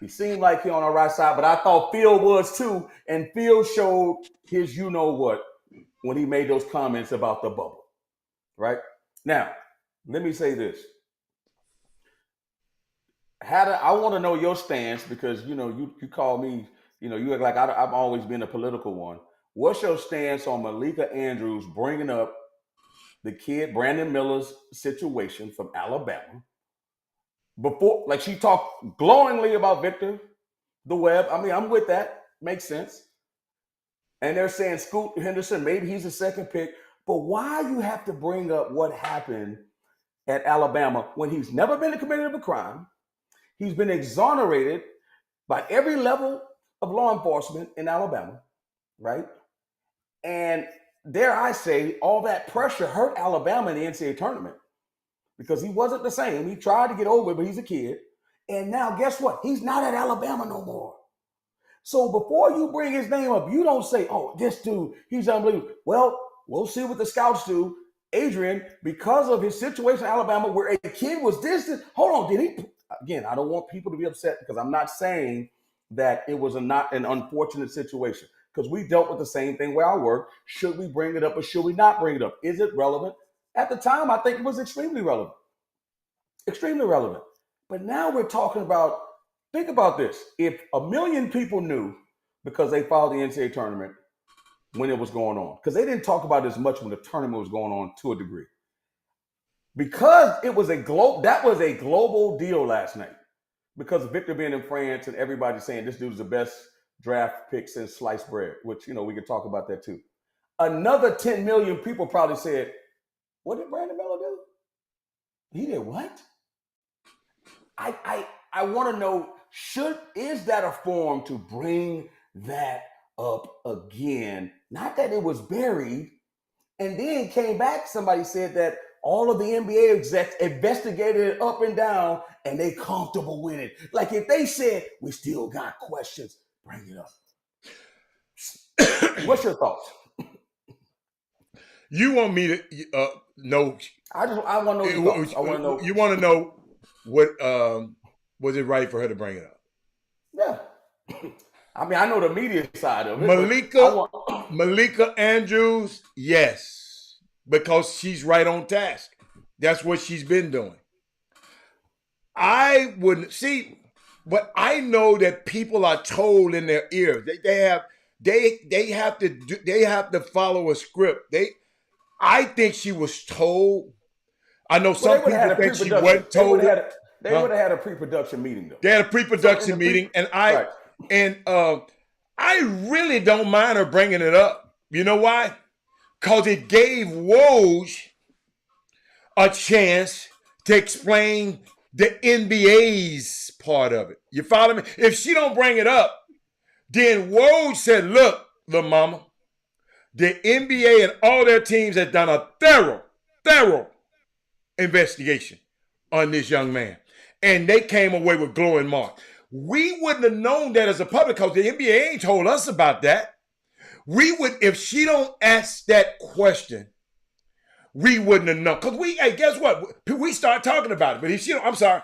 He seemed like he on the right side, but I thought Phil was too. And Phil showed his you know what when he made those comments about the bubble. Right? Now, let me say this. I want to know your stance because you call me, you act like I've always been a political one. What's your stance on Malika Andrews bringing up the kid Brandon Miller's situation from Alabama? Before, like she talked glowingly about Victor the Webb. I mean, I'm with that. Makes sense. And they're saying Scoot Henderson, maybe he's a second pick. But why you have to bring up what happened at Alabama when he's never been committed of a crime? He's been exonerated by every level of law enforcement in Alabama, right? And dare I say, all that pressure hurt Alabama in the NCAA tournament because he wasn't the same. He tried to get over it, but he's a kid. And now guess what? He's not at Alabama no more. So before you bring his name up, you don't say, oh, this dude, he's unbelievable. Well, we'll see what the scouts do. Adrian, because of his situation in Alabama where a kid was distant, hold on, did he? Again, I don't want people to be upset because I'm not saying that it was not an unfortunate situation because we dealt with the same thing where I work. Should we bring it up or should we not bring it up? Is it relevant? At the time, I think it was extremely relevant. Extremely relevant. But now we're talking about, think about this. If 1 million people knew because they followed the NCAA tournament when it was going on, because they didn't talk about it as much when the tournament was going on to a degree. Because it was that was a global deal last night. Because of Victor being in France and everybody saying this dude's the best draft pick since sliced bread, which, we could talk about that too. Another 10 million people probably said, what did Brandon Miller do? He did what? I want to know, is that a form to bring that up again? Not that it was buried. And then came back, somebody said that all of the NBA execs investigated it up and down and they comfortable with it. Like if they said, we still got questions, bring it up. What's your thoughts? You want me to know? I want to know your thoughts. I want to know. You want to know what was it right for her to bring it up? Yeah. I mean, I know the media side of it. Malika Andrews, yes, because she's right on task. That's what she's been doing. I wouldn't see, but I know that people are told in their ears. They have to follow a script. I think she was told. I know some people think she wasn't told. They would have had a pre-production meeting though. They had a pre-production meeting, and I really don't mind her bringing it up. You know why? Because it gave Woj a chance to explain the NBA's part of it. You follow me? If she don't bring it up, then Woj said, look, little mama, the NBA and all their teams have done a thorough investigation on this young man. And they came away with glowing marks. We wouldn't have known that as a public because the NBA ain't told us about that. We would, if she don't ask that question, we wouldn't have known. Because guess what? We start talking about it. But if she don't, I'm sorry.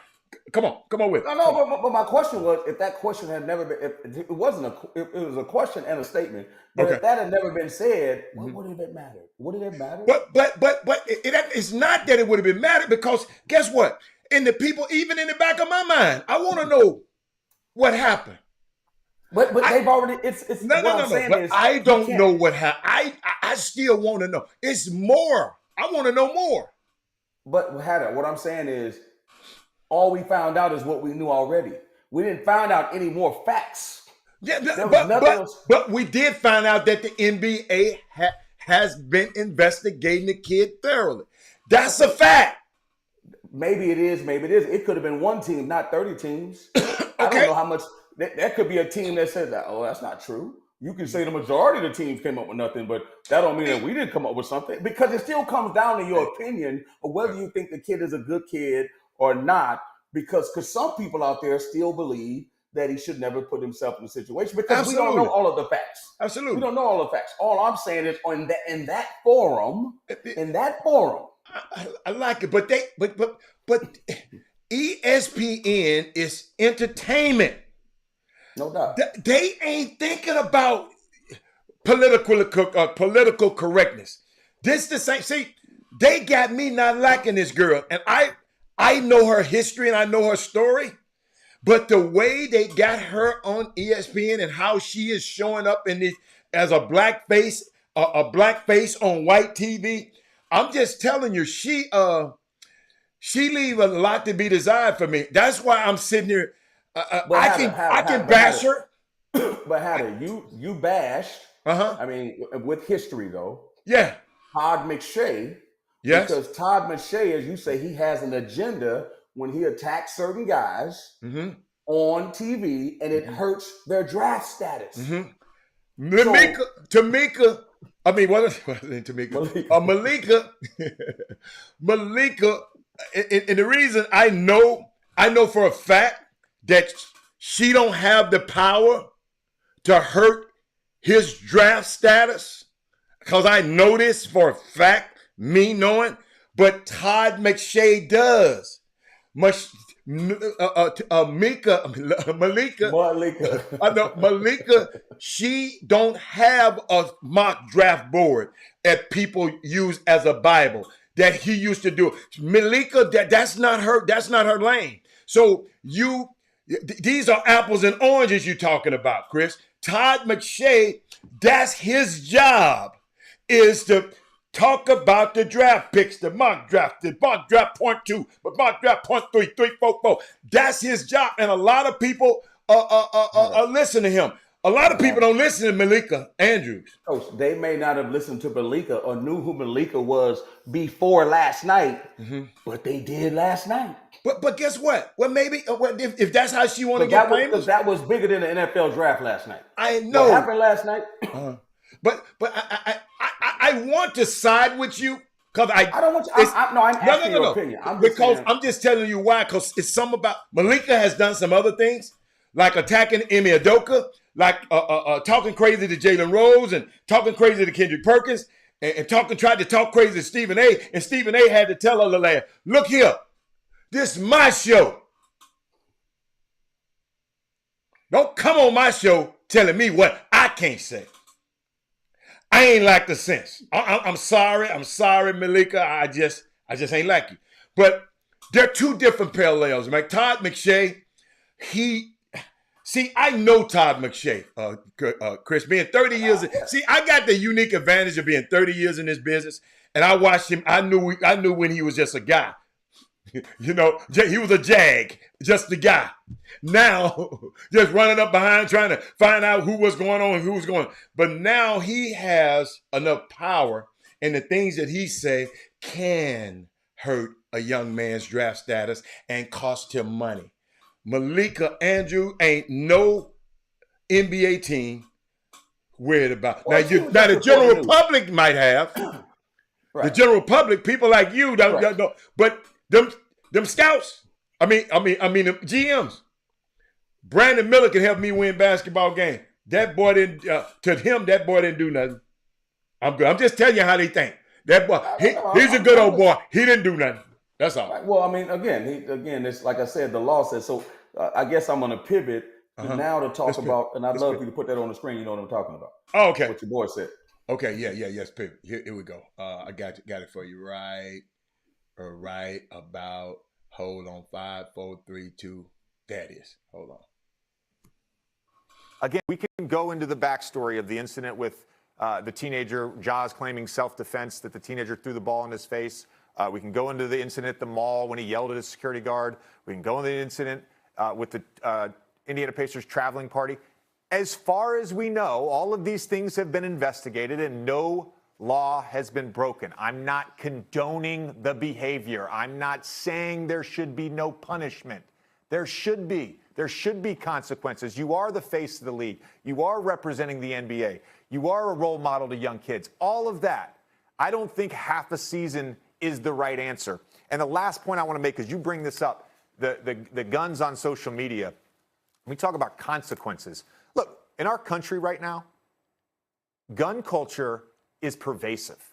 Come on with it. No, but my question was, if that question had never been, if it was a question and a statement, but if that had never been said, what would it have mattered? Would it have mattered? But it's not that it would have been mattered because guess what? And the people, even in the back of my mind, I want to know what happened. But they've already. It's No, what no, I'm no, no. saying But is I you don't can't. know what happened. I still want to know. It's more. I want to know more. But Hatter, what I'm saying is all we found out is what we knew already. We didn't find out any more facts. Yeah, There was but nothing but else. but we did find out that the NBA has been investigating the kid thoroughly. That's a Okay, fact. maybe it is, maybe it is. It could have been one team, not 30 teams. I don't Okay. know how much. That could be a team that says that. Oh, that's not true. You can say the majority of the teams came up with nothing, but that don't mean that we didn't come up with something, because it still comes down to your opinion of whether you think the kid is a good kid or not. Because some people out there still believe that he should never put himself in a situation, because we don't know Absolutely. all of the facts. We Absolutely. don't know all the facts. All I'm saying is in that forum, I like it, but ESPN is entertainment. no doubt. They ain't thinking about political correctness. This the same. See, they got me not liking this girl, and I know her history and I know her story. But the way they got her on ESPN and how she is showing up in this as a black face, a black face on white TV, I'm just telling you, she leave a lot to be desired for me. That's why I'm sitting here. But I can bash her. but Hatter, you bashed. Uh-huh. I mean, with history though, Yeah. Todd McShay, Yes. because Todd McShay, as you say, he has an agenda when he attacks certain guys on TV, and it hurts their draft status. Tamika, I mean, what is Tamika? Malika. Malika, and the reason I know for a fact that she don't have the power to hurt his draft status, because I know this for a fact, me knowing, but Todd McShay does. Malika, Malika, she don't have a mock draft board that people use as a Bible that he used to do. Malika, that's not her lane. So these are apples and oranges you're talking about, Chris. Todd McShay, that's his job, is to talk about the draft picks, the mock draft point 2, but mock draft point 3, 3, 4, 4. That's his job, and a lot of people listen to him. A lot of people don't listen to Malika Andrews. Coach, they may not have listened to Malika or knew who Malika was before last night, but they did last night. But guess what? Well, maybe if that's how she want to But get famous, that was bigger than the NFL draft last night. I know. What happened last night? But I want to side with you, because I don't want you. I'm asking your opinion. I'm just telling you why. Because it's something about Malika has done some other things, like attacking Emi Udoka, like talking crazy to Jalen Rose, and talking crazy to Kendrick Perkins, and tried to talk crazy to Stephen A. And Stephen A. had to tell her, look here, this is my show. Don't come on my show telling me what I can't say. I ain't like the sense. I'm sorry, Malika. I just ain't like you. But they're two different parallels. Like Todd McShay, I know Todd McShay, Chris, being 30 years. See, I got the unique advantage of being 30 years in this business, and I watched him. I knew when he was just a guy. He was a jag, just a guy. Now, just running up behind, trying to find out who was going on and who was going on. But now he has enough power, and the things that he say can hurt a young man's draft status and cost him money. Malika Andrews ain't no NBA team worried about. Now the general public might have. Right. The general public, people like you don't know. But them scouts, I mean the GMs. Brandon Miller can help me win basketball game. That boy didn't. That boy didn't do nothing. I'm good. I'm just telling you how they think. That boy, he's a good old boy. He didn't do nothing. That's all. Well, I mean, again, it's like I said, the law says so. I guess I'm going to pivot now to talk about, and I'd love for you to put that on the screen. You know what I'm talking about. Oh, okay. What your boy said. Okay, yes, pivot. Here we go. I got it for you right about. Hold on. 5, 4, 3, 2. There it is. Hold on. Again, we can go into the backstory of the incident with the teenager, Jaws claiming self-defense, that the teenager threw the ball in his face. We can go into the incident at the mall when he yelled at his security guard. We can go into the incident with the Indiana Pacers traveling party. As far as we know, all of these things have been investigated and no law has been broken. I'm not condoning the behavior. I'm not saying there should be no punishment. There should be. There should be consequences. You are the face of the league. You are representing the NBA. You are a role model to young kids. All of that. I don't think half a season is the right answer. And the last point I want to make, because you bring this up, the guns on social media. We talk about consequences. Look, in our country right now, gun culture is pervasive.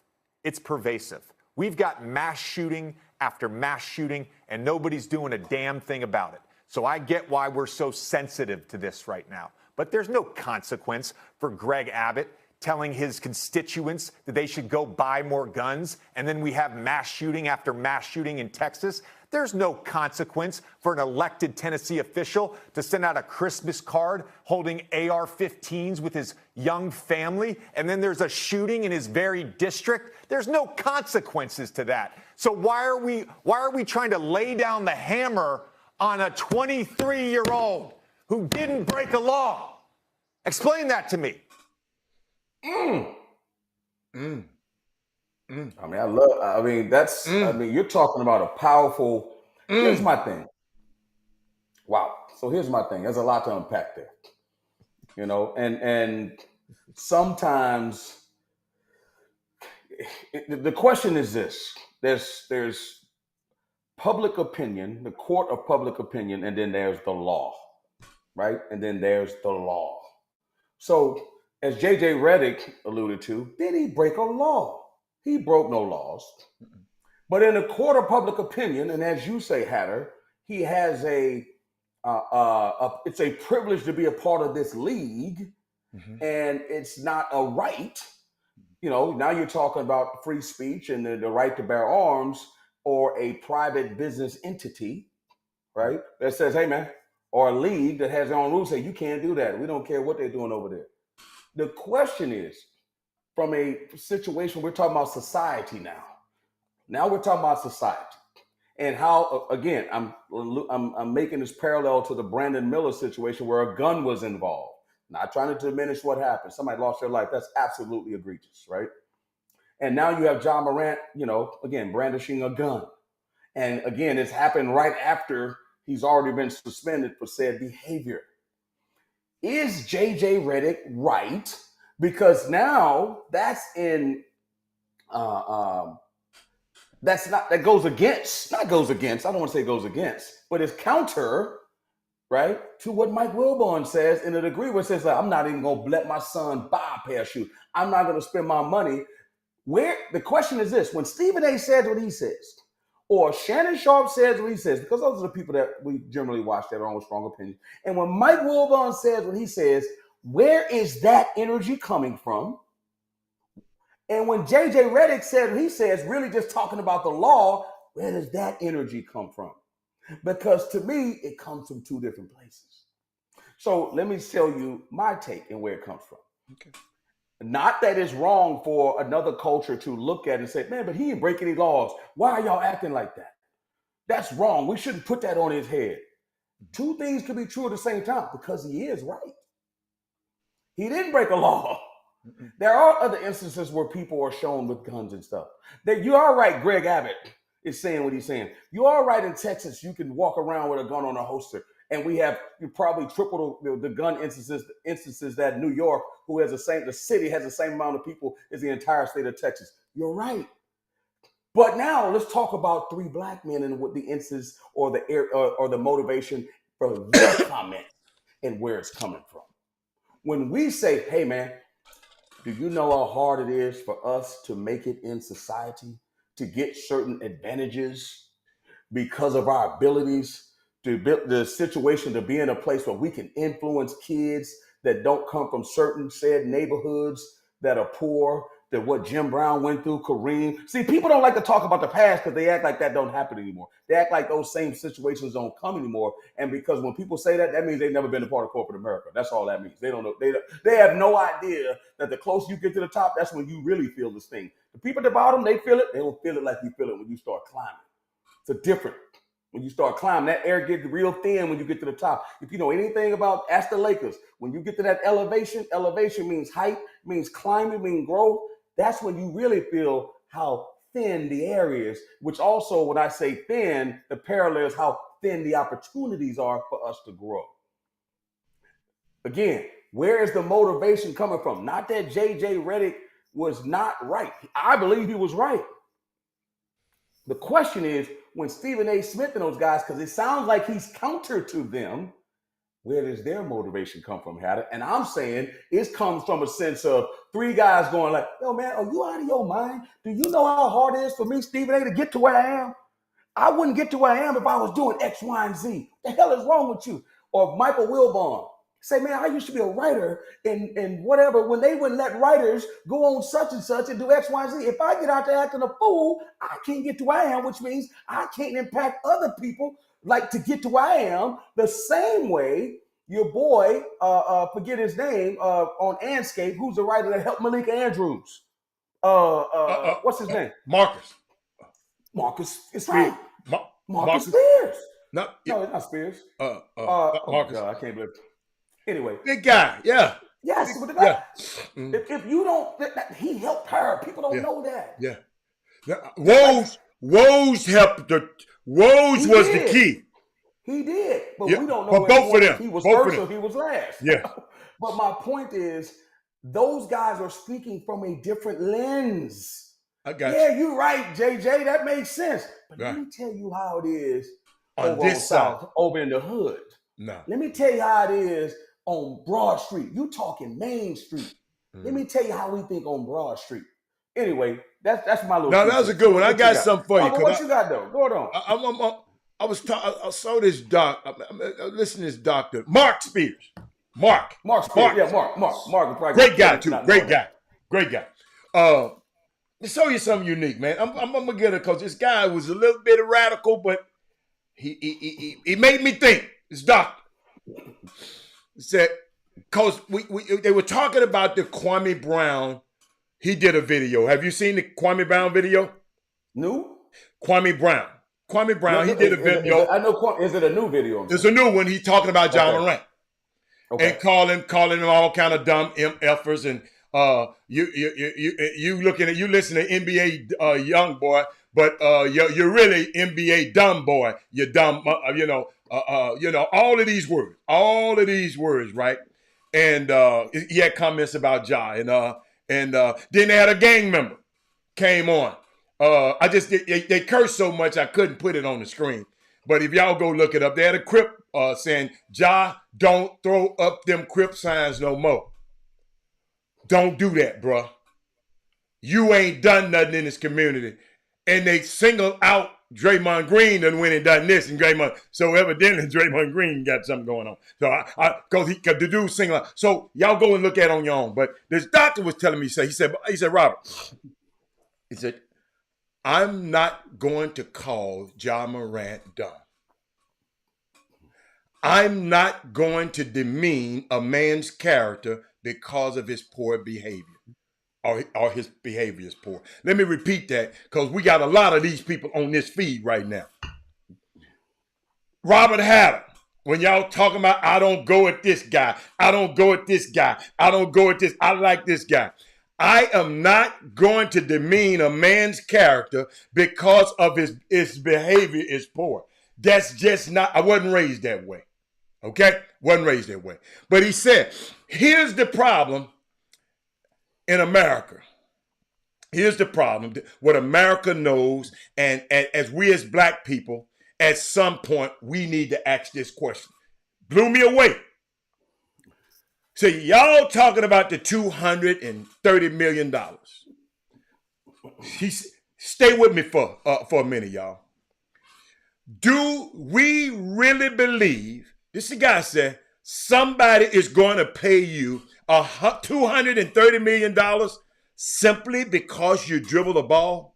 It's pervasive. We've got mass shooting after mass shooting, and nobody's doing a damn thing about it. So I get why we're so sensitive to this right now. But there's no consequence for Greg Abbott telling his constituents that they should go buy more guns, and then we have mass shooting after mass shooting in Texas. There's no consequence for an elected Tennessee official to send out a Christmas card holding AR-15s with his young family, and then there's a shooting in his very district. There's no consequences to that. So why are we trying to lay down the hammer on a 23-year-old who didn't break a law? Explain that to me. I mean, you're talking about a powerful, here's my thing. Wow. So here's my thing. There's a lot to unpack there, and sometimes the question is this, there's public opinion, the court of public opinion, and then there's the law, right? And then there's the law. So as JJ Redick alluded to, did he break a law? He broke no laws. But in the court of public opinion, and as you say, Hatter, he has it's a privilege to be a part of this league, and it's not a right. Now you're talking about free speech and the right to bear arms, or a private business entity, right? That says, hey man, or a league that has their own rules, say you can't do that. We don't care what they're doing over there. The question is, from a situation, we're talking about society now. Now we're talking about society, and how, again, I'm making this parallel to the Brandon Miller situation where a gun was involved. Not trying to diminish what happened. Somebody lost their life. That's absolutely egregious, right? And now you have John Morant, again, brandishing a gun. And again, it's happened right after he's already been suspended for said behavior. Is JJ Redick right? Because now that goes against, I don't want to say goes against, but it's counter, right, to what Mike Wilbon says in a degree where it says, I'm not even going to let my son buy a pair of shoes. I'm not going to spend my money. The question is this, when Stephen A says what he says, or Shannon Sharp says what he says, because those are the people that we generally watch that are on strong opinions. And when Mike Wilbon says what he says, where is that energy coming from? And when JJ Redick says what he says, really just talking about the law, where does that energy come from? Because to me, it comes from two different places. So let me tell you my take and where it comes from. Okay. Not that it's wrong for another culture to look at it and say, man, but he didn't break any laws. Why are y'all acting like that? That's wrong. We shouldn't put that on his head. Two things could be true at the same time, because he is right. He didn't break a law. There are other instances where people are shown with guns and stuff. That you are right, Greg Abbott is saying what he's saying. You are right, in Texas, you can walk around with a gun on a holster. And you probably triple the gun instances that New York, the city has the same amount of people as the entire state of Texas. You're right. But now let's talk about three black men and what the instance or the motivation for their comment and where it's coming from. When we say, hey man, do you know how hard it is for us to make it in society, to get certain advantages because of our abilities, to build the situation, to be in a place where we can influence kids that don't come from certain said neighborhoods that are poor, that what Jim Brown went through, Kareem. See, people don't like to talk about the past because they act like that don't happen anymore. They act like those same situations don't come anymore. And because when people say that, that means they've never been a part of corporate America. That's all that means. They don't know. They have no idea that the closer you get to the top, that's when you really feel this thing. The people at the bottom, they feel it. They don't feel it like you feel it when you start climbing. It's a different. When you start climbing, that air gets real thin when you get to the top. If you know anything about, ask the Lakers. When you get to that elevation means height, means climbing, means growth. That's when you really feel how thin the air is, which also, when I say thin, the parallel is how thin the opportunities are for us to grow. Again, where is the motivation coming from? Not that J.J. Redick was not right. I believe he was right. The question is, when Stephen A. Smith and those guys, because it sounds like he's counter to them, where does their motivation come from, Hatter? And I'm saying it comes from a sense of three guys going like, yo, man, are you out of your mind? Do you know how hard it is for me, Stephen A., to get to where I am? I wouldn't get to where I am if I was doing X, Y, and Z. What the hell is wrong with you? Or Michael Wilbon. Say, man, I used to be a writer and whatever. When they wouldn't let writers go on such and such and do X, Y, and Z, if I get out there acting a fool, I can't get to where I am, which means I can't impact other people like to get to where I am. The same way your boy, forget his name, on Anscape, who's the writer that helped Malika Andrews. What's his name? Marcus. Marcus is right. Marcus Marcus Spears. No, it's not Spears. Marcus. Oh God, I can't believe it. Anyway. Big guy, yeah. Yes, with the guy. Yeah. If you don't, he helped her. People don't know that. Yeah. Woj helped the. Woj was the key. He did, but we don't know but both of them. He was both first or he was last. Yeah. But my point is, those guys are speaking from a different lens. I got you. You're right, JJ. That makes sense. But let me tell you how it is on this side, South, over in the hood. No. Let me tell you how it is on Broad Street. You talking Main Street. Let me tell you how we think on Broad Street. Anyway, that's my little. No, that was a good one. I got something for you. What you got though? Go on. I saw this doc. I'm listening to this doctor, Mark Spears. Mark Spears. Yeah, Mark. Great guy too. Great guy. To show you something unique, man. I'm gonna get it because this guy was a little bit radical, but he made me think. This doctor said, because they were talking about the Kwame Brown. He did a video. Have you seen the Kwame Brown video? No. Kwame Brown, he did a video. I know. Is it a new video? There's a new one. He's talking about John Morant. Okay. And calling him all kind of dumb MFers and you listen to NBA young boy, but you're really NBA dumb boy. You're dumb, all of these words, right? And he had comments about Ja, and then they had a gang member came on. They cursed so much I couldn't put it on the screen. But if y'all go look it up, they had a Crip saying, Ja, don't throw up them Crip signs no more. Don't do that, bruh. You ain't done nothing in this community. And they singled out Draymond Green and went and done this, and Draymond. So evidently Draymond Green got something going on. So because the dude singled out. So y'all go and look at it on your own. But this doctor was telling me, he said, Robert, he said, I'm not going to call Ja Morant dumb. I'm not going to demean a man's character because of his poor behavior or his behavior is poor. Let me repeat that because we got a lot of these people on this feed right now. Robert Hatter, when y'all talking about, I don't go at this guy. I don't go at this guy. I don't go at this. I like this guy. I am not going to demean a man's character because of his behavior is poor. That's just not, I wasn't raised that way. Okay? Wasn't raised that way. But he said, here's the problem in America. Here's the problem. What America knows, and as we as black people, at some point, we need to ask this question. Blew me away. So y'all talking about the $230 million. Stay with me for a minute, y'all. Do we really believe, this the guy said, somebody is going to pay you $230 million simply because you dribble the ball?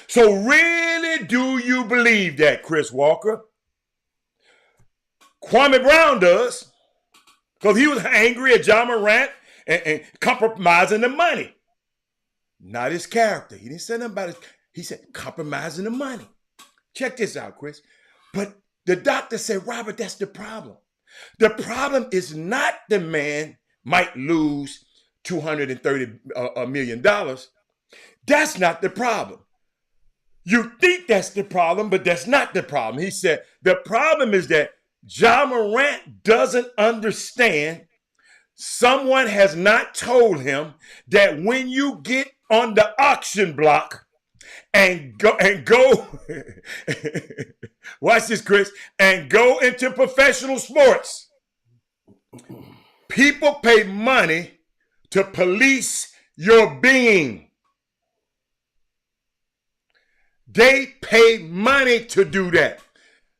So really, do you believe that, Chris Walker? Kwame Brown does, because he was angry at John Morant and compromising the money. Not his character. He didn't say nothing about it. He said compromising the money. Check this out, Chris. But the doctor said, Robert, that's the problem. The problem is not the man might lose $230 million. That's not the problem. You think that's the problem, but that's not the problem. He said the problem is that John Morant doesn't understand. Someone has not told him that when you get on the auction block and go watch this, Chris, and go into professional sports, people pay money to police your being. They pay money to do that.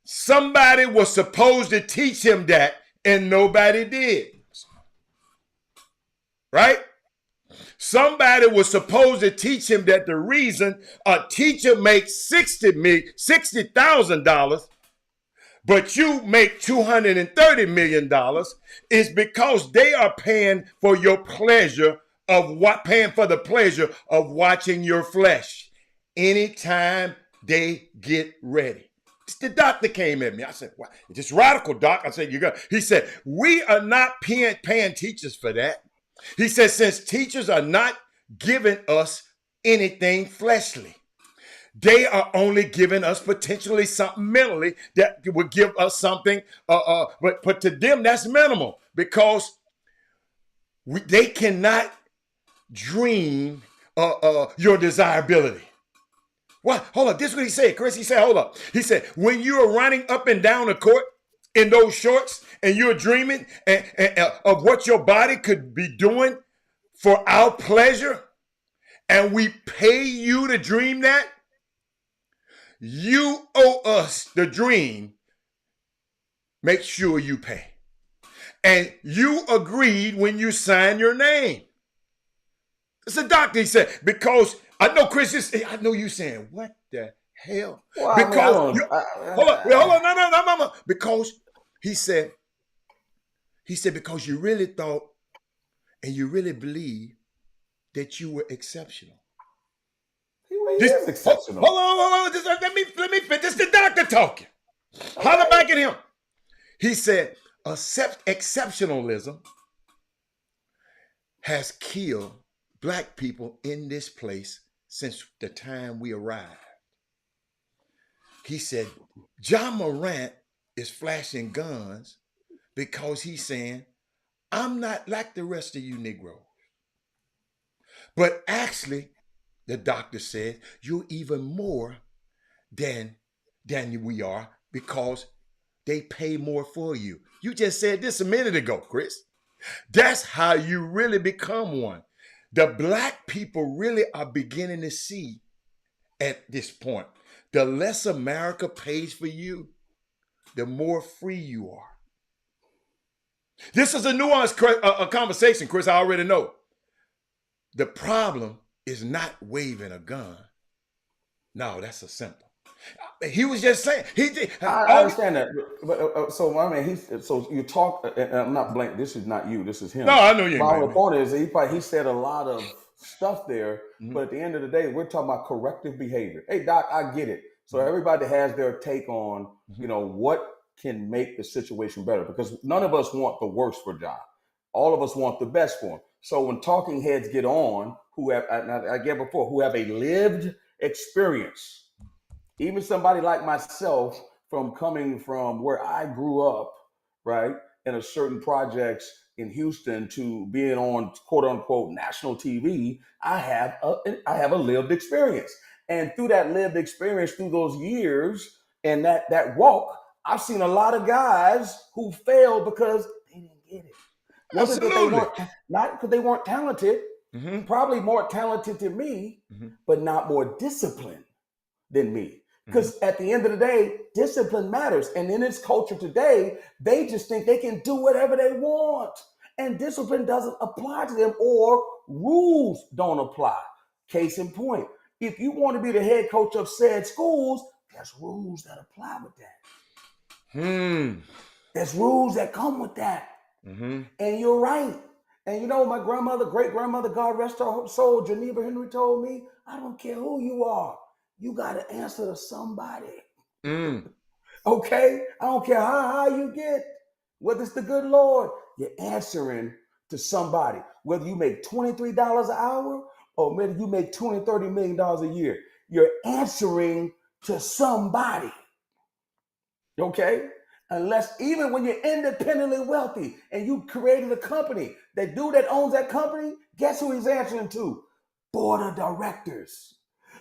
Somebody was supposed to teach him that, and nobody did. Right? Somebody was supposed to teach him that the reason a teacher makes $60,000, but you make $230 million is because they are paying for your pleasure paying for the pleasure of watching your flesh anytime they get ready. The doctor came at me. I said, "Wow, it's radical, doc." I said, "You got." He said, "We are not paying teachers for that." He said, "Since teachers are not giving us anything fleshly, they are only giving us potentially something mentally that would give us something. But to them, that's minimal because they cannot dream your desirability." What? Hold up. This is what he said, Chris. He said, hold up. He said, when you're running up and down the court in those shorts and you're dreaming of what your body could be doing for our pleasure, and we pay you to dream that, you owe us the dream. Make sure you pay. And you agreed when you signed your name. It's a doctor, he said, because I know Chris is, I know you saying, what the hell? Well, Because, I mean, hold on, no. Because he said, because you really thought and you really believe that you were exceptional. He is exceptional. Hold on. Let me finish. This is the doctor talking. Okay. Holler back at him. He said, exceptionalism has killed Black people in this place since the time we arrived. He said, John Morant is flashing guns because he's saying, I'm not like the rest of you Negroes. But actually, the doctor said, you're even more than we are because they pay more for you. You just said this a minute ago, Chris. That's how you really become one. The Black people really are beginning to see at this point, the less America pays for you, the more free you are. This is a nuanced conversation, Chris, I already know. The problem is not waving a gun. No, that's a symptom. He was just saying. I understand that, but so I mean, so you talk. And I'm not blank. This is not you. This is him. No, I know you. My point is, he said a lot of stuff there, Mm-hmm. but at the end of the day, we're talking about corrective behavior. Hey, Doc, I get it. So everybody has their take on, what can make the situation better, because none of us want the worst for John. All of us want the best for him. So when talking heads get on, who have, I get before, who have a lived experience. Even somebody like myself, from coming from where I grew up, right, in a certain projects in Houston to being on quote unquote national TV, I have a lived experience. And through that lived experience, through those years and that walk, I've seen a lot of guys who failed because they didn't get it. Absolutely. Not because they weren't talented, mm-hmm. Probably more talented than me, but not more disciplined than me. Because at the end of the day, discipline matters. And in this culture today, they just think they can do whatever they want. and discipline doesn't apply to them, or rules don't apply. Case in point, if you want to be the head coach of said schools, there's rules that apply with that. There's rules that come with that. And you're right. And you know, my grandmother, great-grandmother, God rest her soul, Geneva Henry, told me, I don't care who you are, you got to answer to somebody. Okay? I don't care how high you get, whether it's the good Lord, you're answering to somebody. Whether you make $23 an hour or maybe you make $20, $30 million a year, you're answering to somebody. Okay? Unless even when you're independently wealthy and you created a company, the dude that owns that company, guess who he's answering to? Board of directors,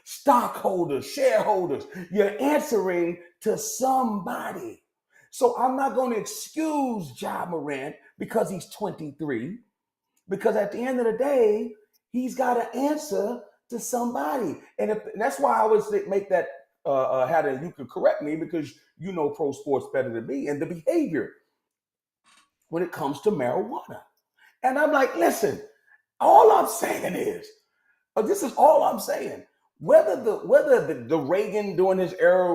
stockholders, shareholders. You're answering to somebody. So I'm not going to excuse Ja Morant because he's 23, because at the end of the day, he's got to answer to somebody. And that's why I always make that, you can correct me because you know pro sports better than me, and the behavior when it comes to marijuana. And I'm like, listen, all I'm saying is, this is all I'm saying. Whether the Reagan during his era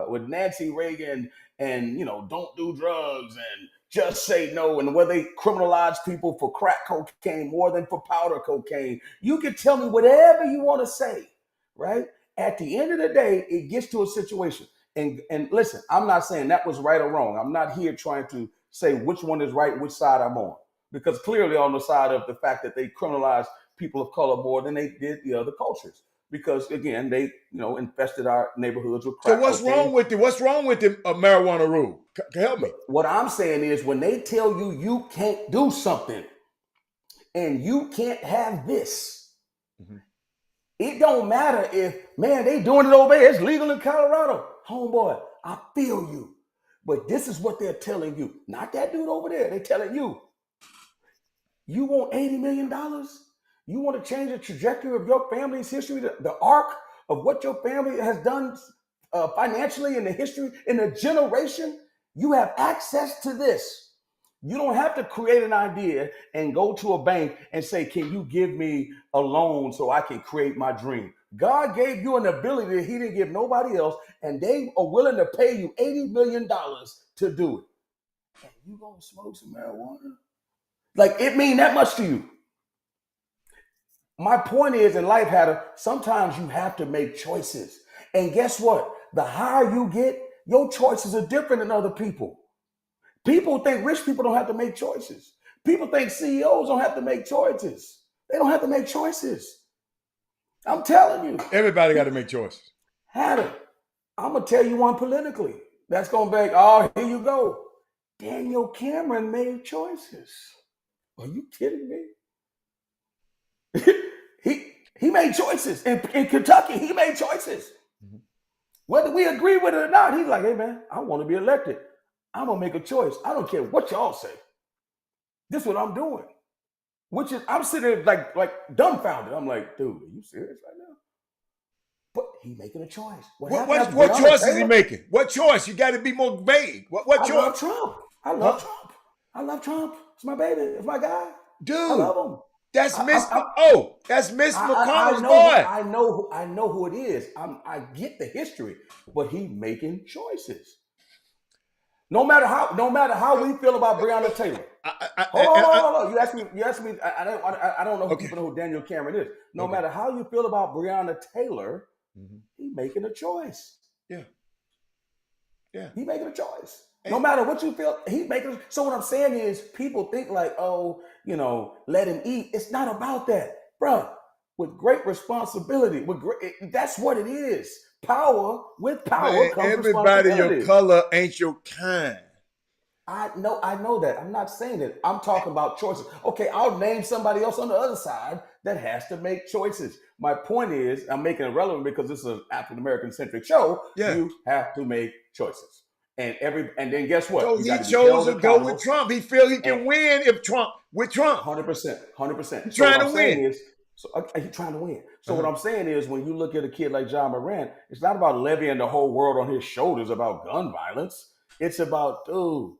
with Nancy Reagan and don't do drugs and just say no, and whether they criminalize people for crack cocaine more than for powder cocaine, you can tell me whatever you want to say, right? At the end of the day, it gets to a situation. And listen, I'm not saying that was right or wrong. I'm not here trying to say which one is right, which side I'm on, because clearly on the side of the fact that they criminalize people of color more than they did the other cultures, because again, they infested our neighborhoods with crack. So what's wrong with the marijuana rule? Help me. What I'm saying is, when they tell you you can't do something and you can't have this, it don't matter if, man, they doing it over there, it's legal in Colorado. Homeboy, I feel you. But this is what they're telling you. Not that dude over there. They're telling you, you want $80 million? You want to change the trajectory of your family's history, the arc of what your family has done financially in the history, in a generation? You have access to this. You don't have to create an idea and go to a bank and say, can you give me a loan so I can create my dream? God gave you an ability that he didn't give nobody else, and they are willing to pay you $80 million to do it. And you gonna smoke some marijuana? Like, it mean that much to you? My point is, in life, Hatter, sometimes you have to make choices. And guess what? The higher you get, your choices are different than other people. People think rich people don't have to make choices. People think CEOs don't have to make choices. They don't have to make choices. I'm telling you. Everybody got to make choices. Hatter, I'm going to tell you one politically. That's going to be, oh, here you go. Daniel Cameron made choices. Are you kidding me? He made choices. In Kentucky, he made choices. Whether we agree with it or not, he's like, hey, man, I want to be elected. I'm going to make a choice. I don't care what y'all say. This is what I'm doing. Which is, I'm sitting there like dumbfounded. I'm like, dude, are you serious right now? But he's making a choice. What choice is he making? What choice? You got to be more vague. What choice? I love Trump. I love Trump. It's my baby. It's my guy. Dude, I love him. That's that's Miss McConnell's boy. I know who it is. I get the history, but he's making choices. No matter how we feel about Breonna Taylor. Hold on. You asked me. I don't know who people know who Daniel Cameron is. No matter how you feel about Breonna Taylor, he's making a choice. Yeah. He's making a choice. No matter what you feel, he's making. So what I'm saying is, people think like, oh, let him eat. It's not about that, bro. With great responsibility, that's what it is. Power with power comes everybody responsibility. Your color ain't your kind. I know that. I'm not saying that. I'm talking about choices. Okay, I'll name somebody else on the other side that has to make choices. My point is, I'm making it relevant because this is an African American centric show. Yeah. You have to make choices. And then guess what? So he chose to go with Trump. He feel he can win with Trump. 100%. He's trying to win. He's trying to win. So what I'm saying is, when you look at a kid like Ja Morant, it's not about levying the whole world on his shoulders about gun violence. It's about, dude,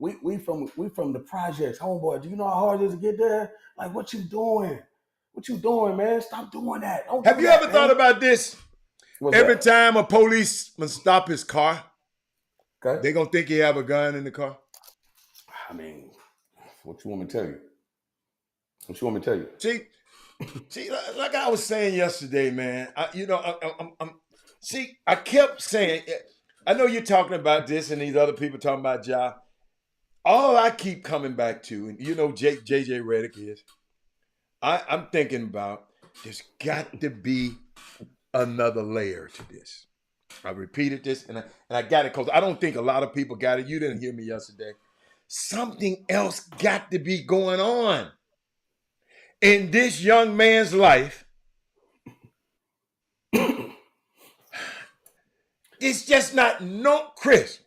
We from the projects, homeboy. Do you know how hard it is to get there? Like, what you doing? What you doing, man? Stop doing that. Don't Have do you that, ever man. thought about this? What's Every that? time a policeman stop his car, Okay. they gonna think he have a gun in the car. I mean, what you want me to tell you? What you want me to tell you? See, like I was saying yesterday, man. I kept saying, I know you're talking about this, and these other people talking about Ja. All I keep coming back to, and you know, JJ Redick is, I'm thinking about. There's got to be another layer to this. I repeated this, and I got it because I don't think a lot of people got it. You didn't hear me yesterday. Something else got to be going on in this young man's life. It's just not Chris.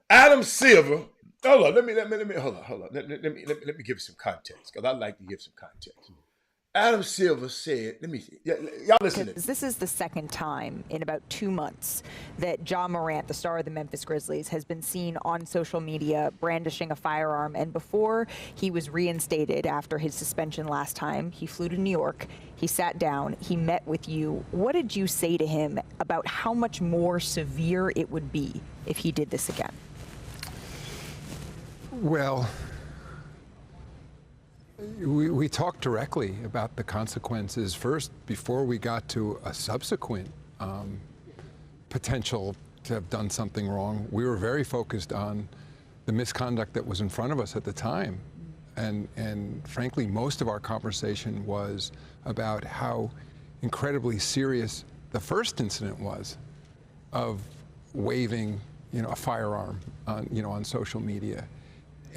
Adam Silver. Hold on, let me hold on. Let me give some context because I like to give some context. Adam Silver said, let me see. Y'all listen to this. This is the second time in about 2 months that Ja Morant, the star of the Memphis Grizzlies, has been seen on social media brandishing a firearm. And before he was reinstated after his suspension last time, he flew to New York. He sat down. He met with you. What did you say to him about how much more severe it would be if he did this again? Well, we talked directly about the consequences first before we got to a subsequent potential to have done something wrong. We were very focused on the misconduct that was in front of us at the time. And frankly, most of our conversation was about how incredibly serious the first incident was of waving, a firearm on social media.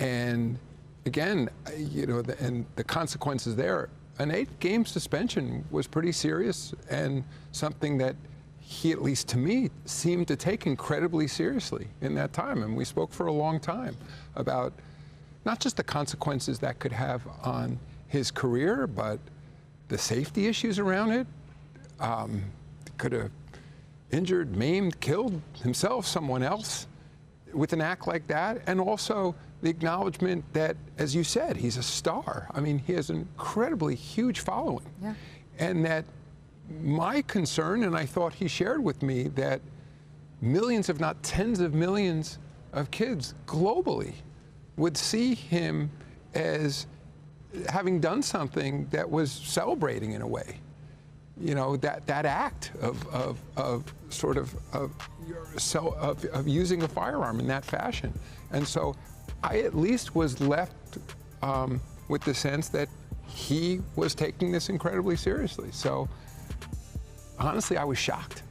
And again, and the consequences there, an 8-game suspension was pretty serious and something that he, at least to me, seemed to take incredibly seriously in that time. And we spoke for a long time about not just the consequences that could have on his career, but the safety issues around it. Could have injured, maimed, killed himself, someone else with an act like that. And also the acknowledgement that, as you said, he's a star. I mean, he has an incredibly huge following. Yeah. And that my concern, and I thought he shared with me, that millions, if not tens of millions of kids globally would see him as having done something that was celebrating in a way. That act of using a firearm in that fashion. And so I at least was left with the sense that he was taking this incredibly seriously. So honestly, I was shocked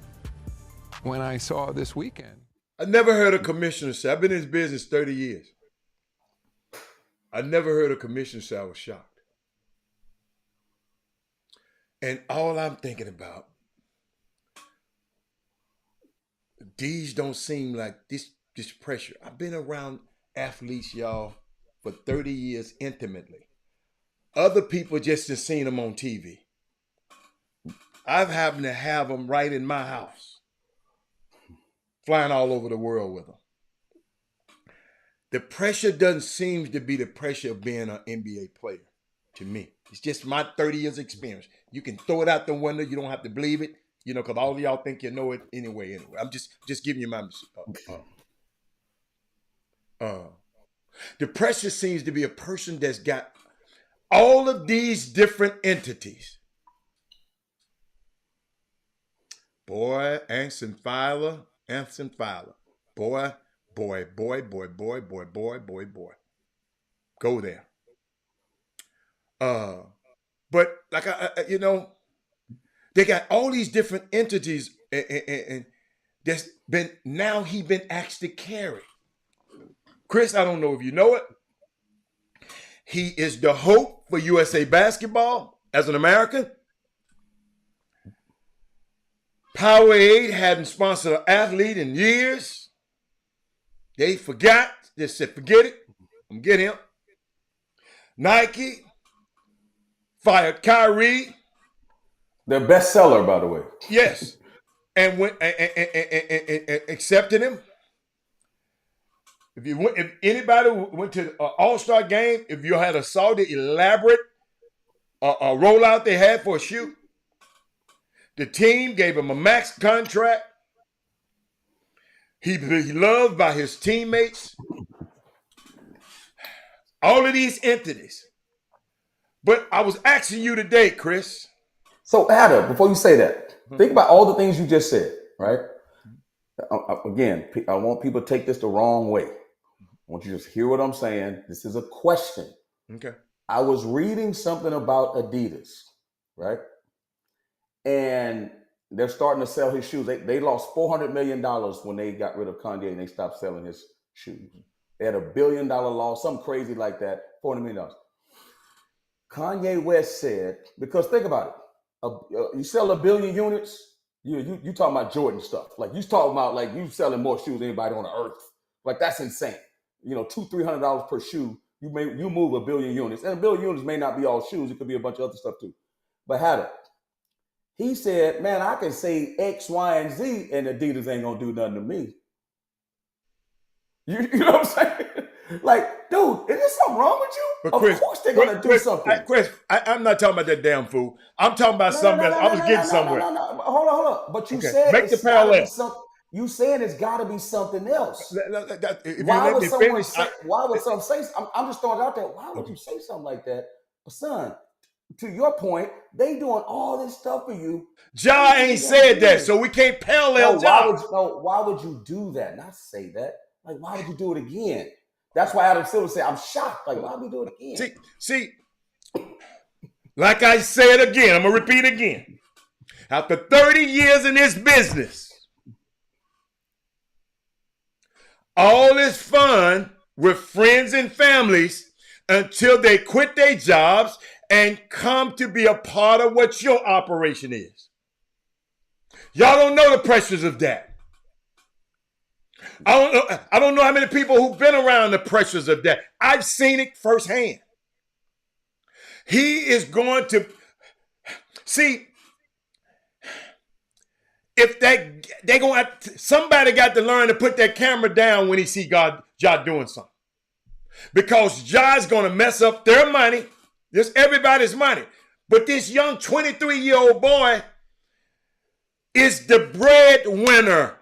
when I saw this weekend. I never heard a commissioner say, I've been in this business 30 years. I never heard a commissioner say I was shocked. And all I'm thinking about, these don't seem like this pressure. I've been around athletes, y'all, for 30 years intimately. Other people just have seen them on TV. I've happened to have them right in my house, flying all over the world with them. The pressure doesn't seem to be the pressure of being an NBA player to me. It's just my 30 years experience. You can throw it out the window. You don't have to believe it, because all of y'all think you know it anyway. I'm just giving you my the pressure seems to be a person that's got all of these different entities. Boy, Anson Filer. Boy. Go there. But like they got all these different entities, and that's he been asked to carry. Chris, I don't know if you know it. He is the hope for USA Basketball as an American. Powerade hadn't sponsored an athlete in years. They forgot. They said, forget it. I'm getting him. Nike fired Kyrie. Their bestseller, by the way. Yes. And went and accepted him. If anybody went to an All-Star game, if you had saw the elaborate rollout they had for a shoe, the team gave him a max contract. He loved by his teammates. All of these entities. But I was asking you today, Chris. So, Adam, before you say that, think about all the things you just said, right? Again, I want people to take this the wrong way. I want you to just hear what I'm saying. This is a question. Okay. I was reading something about Adidas, right? And they're starting to sell his shoes. They lost $400 million when they got rid of Kanye and they stopped selling his shoes. They had $1 billion loss, something crazy like that, $400 million. Kanye West said, because think about it, you sell 1 billion units, you talking about Jordan stuff. Like you talking about like you selling more shoes than anybody on the earth. Like that's insane. $200-300 per shoe. You move 1 billion units, and 1 billion units may not be all shoes. It could be a bunch of other stuff too. But he said, man, I can say X, Y, and Z, and Adidas ain't gonna do nothing to me. You know what I'm saying? Like, dude, is there something wrong with you? But Chris, of course they're gonna do something. Chris, I'm not talking about that damn fool. I'm talking about something else. I was getting somewhere. No. Hold on. But you said make the parallel. You saying it's got to be something else. Why would someone say? I'm just throwing it out there. Why would you say something like that, son? To your point, they doing all this stuff for you. Ja ain't said that, so we can't parallel Ja. Why would you do that? Not say that. Like, why would you do it again? That's why Adam Silver said, I'm shocked. Like, why would we do it again? See, like I said again, I'm going to repeat again. After 30 years in this business, all this fun with friends and families until they quit their jobs and come to be a part of what your operation is. Y'all don't know the pressures of that. I don't know how many people who've been around the pressures of that. I've seen it firsthand. He is going to see if they're going to, somebody got to learn to put that camera down when he see Ja doing something. Because Ja's going to mess up their money. This everybody's money. But this young 23-year-old boy is the breadwinner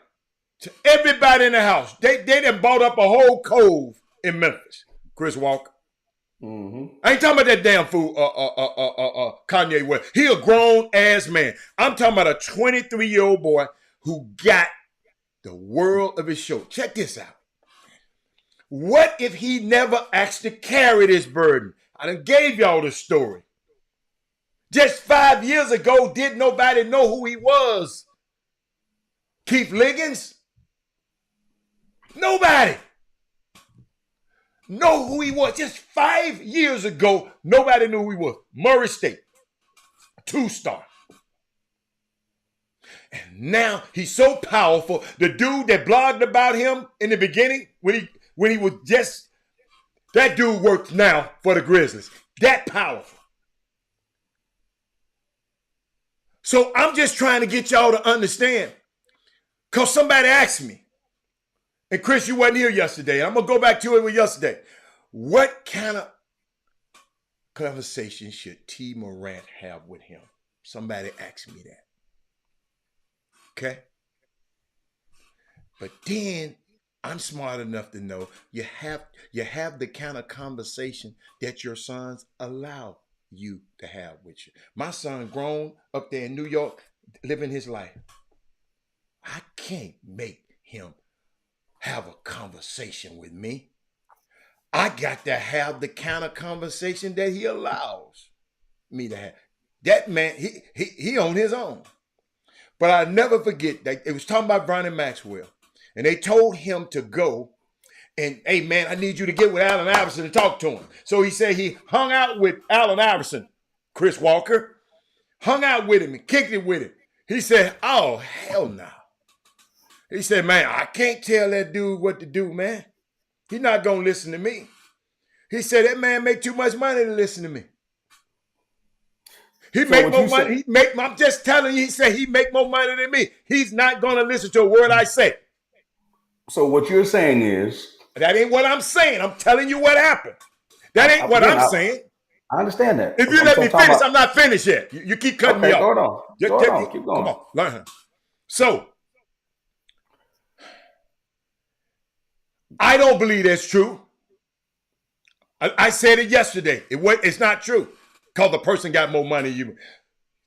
to everybody in the house. They done bought up a whole cove in Memphis, Chris Walker. Mm-hmm. I ain't talking about that damn fool, Kanye West. He a grown-ass man. I'm talking about a 23-year-old boy who got the world of his show. Check this out. What if he never actually carried his burden? I done gave y'all the story. Just 5 years ago, did nobody know who he was? Keith Liggins? Nobody know who he was. Just 5 years ago, nobody knew who he was. Murray State, 2-star. And now he's so powerful. The dude that blogged about him in the beginning, when he was just, that dude works now for the Grizzlies. That powerful. So I'm just trying to get y'all to understand. Because somebody asked me, and Chris, you wasn't here yesterday. I'm going to go back to it with yesterday. What kind of conversation should T. Morant have with him? Somebody asked me that. Okay? But then I'm smart enough to know you have the kind of conversation that your sons allow you to have with you. My son grown up there in New York, living his life. I can't make him have a conversation with me. I got to have the kind of conversation that he allows me to have. That man, he on his own. But I'll never forget that it was talking about Brownie Maxwell. And they told him to go and, hey, man, I need you to get with Allen Iverson and talk to him. So he said he hung out with Allen Iverson, Chris Walker, hung out with him and kicked it with him. He said, oh, hell no. He said, man, I can't tell that dude what to do, man. He's not going to listen to me. He said, that man make too much money to listen to me. He make more money. I'm just telling you, he said he make more money than me. He's not going to listen to a word I say. So what you're saying is That ain't what I'm saying. I'm telling you what happened. That ain't what I'm saying. I understand that. If you let me finish, I'm not finished yet. You keep cutting me off. Go on. Go on. Keep going. Come on. Learn. So, I don't believe that's true. I said it yesterday. It's not true. Because the person got more money than you.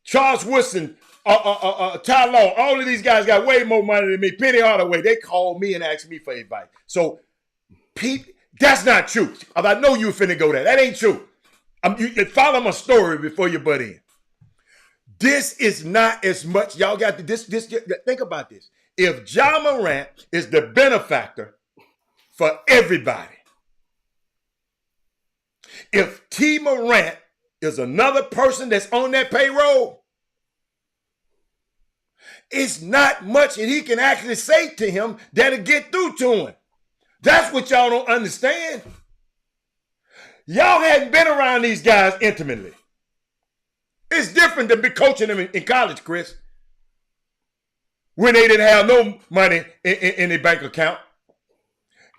Charles Woodson, Ty Law, all of these guys got way more money than me. Penny Hardaway, they called me and asked me for advice. So, Pete, that's not true. I know you finna go there. That ain't true. You follow my story before you butt in. This is not as much. Y'all got to think about this. If Ja Morant is the benefactor for everybody, if T. Morant is another person that's on that payroll, it's not much that he can actually say to him that'll get through to him. That's what y'all don't understand. Y'all hadn't been around these guys intimately. It's different than be coaching them in college, Chris, when they didn't have no money in their bank account.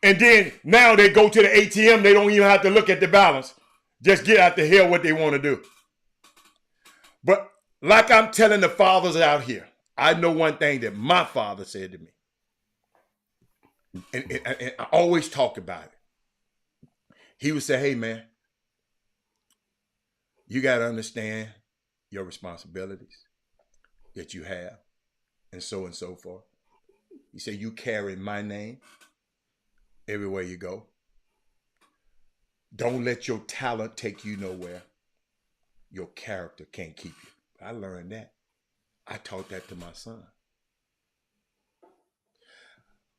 And then now they go to the ATM, they don't even have to look at the balance. Just get out the hell what they want to do. But like I'm telling the fathers out here, I know one thing that my father said to me. And I always talk about it. He would say, hey, man, you got to understand your responsibilities that you have and so forth. He said, you carry my name everywhere you go. Don't let your talent take you nowhere. Your character can't keep you. I learned that. I taught that to my son.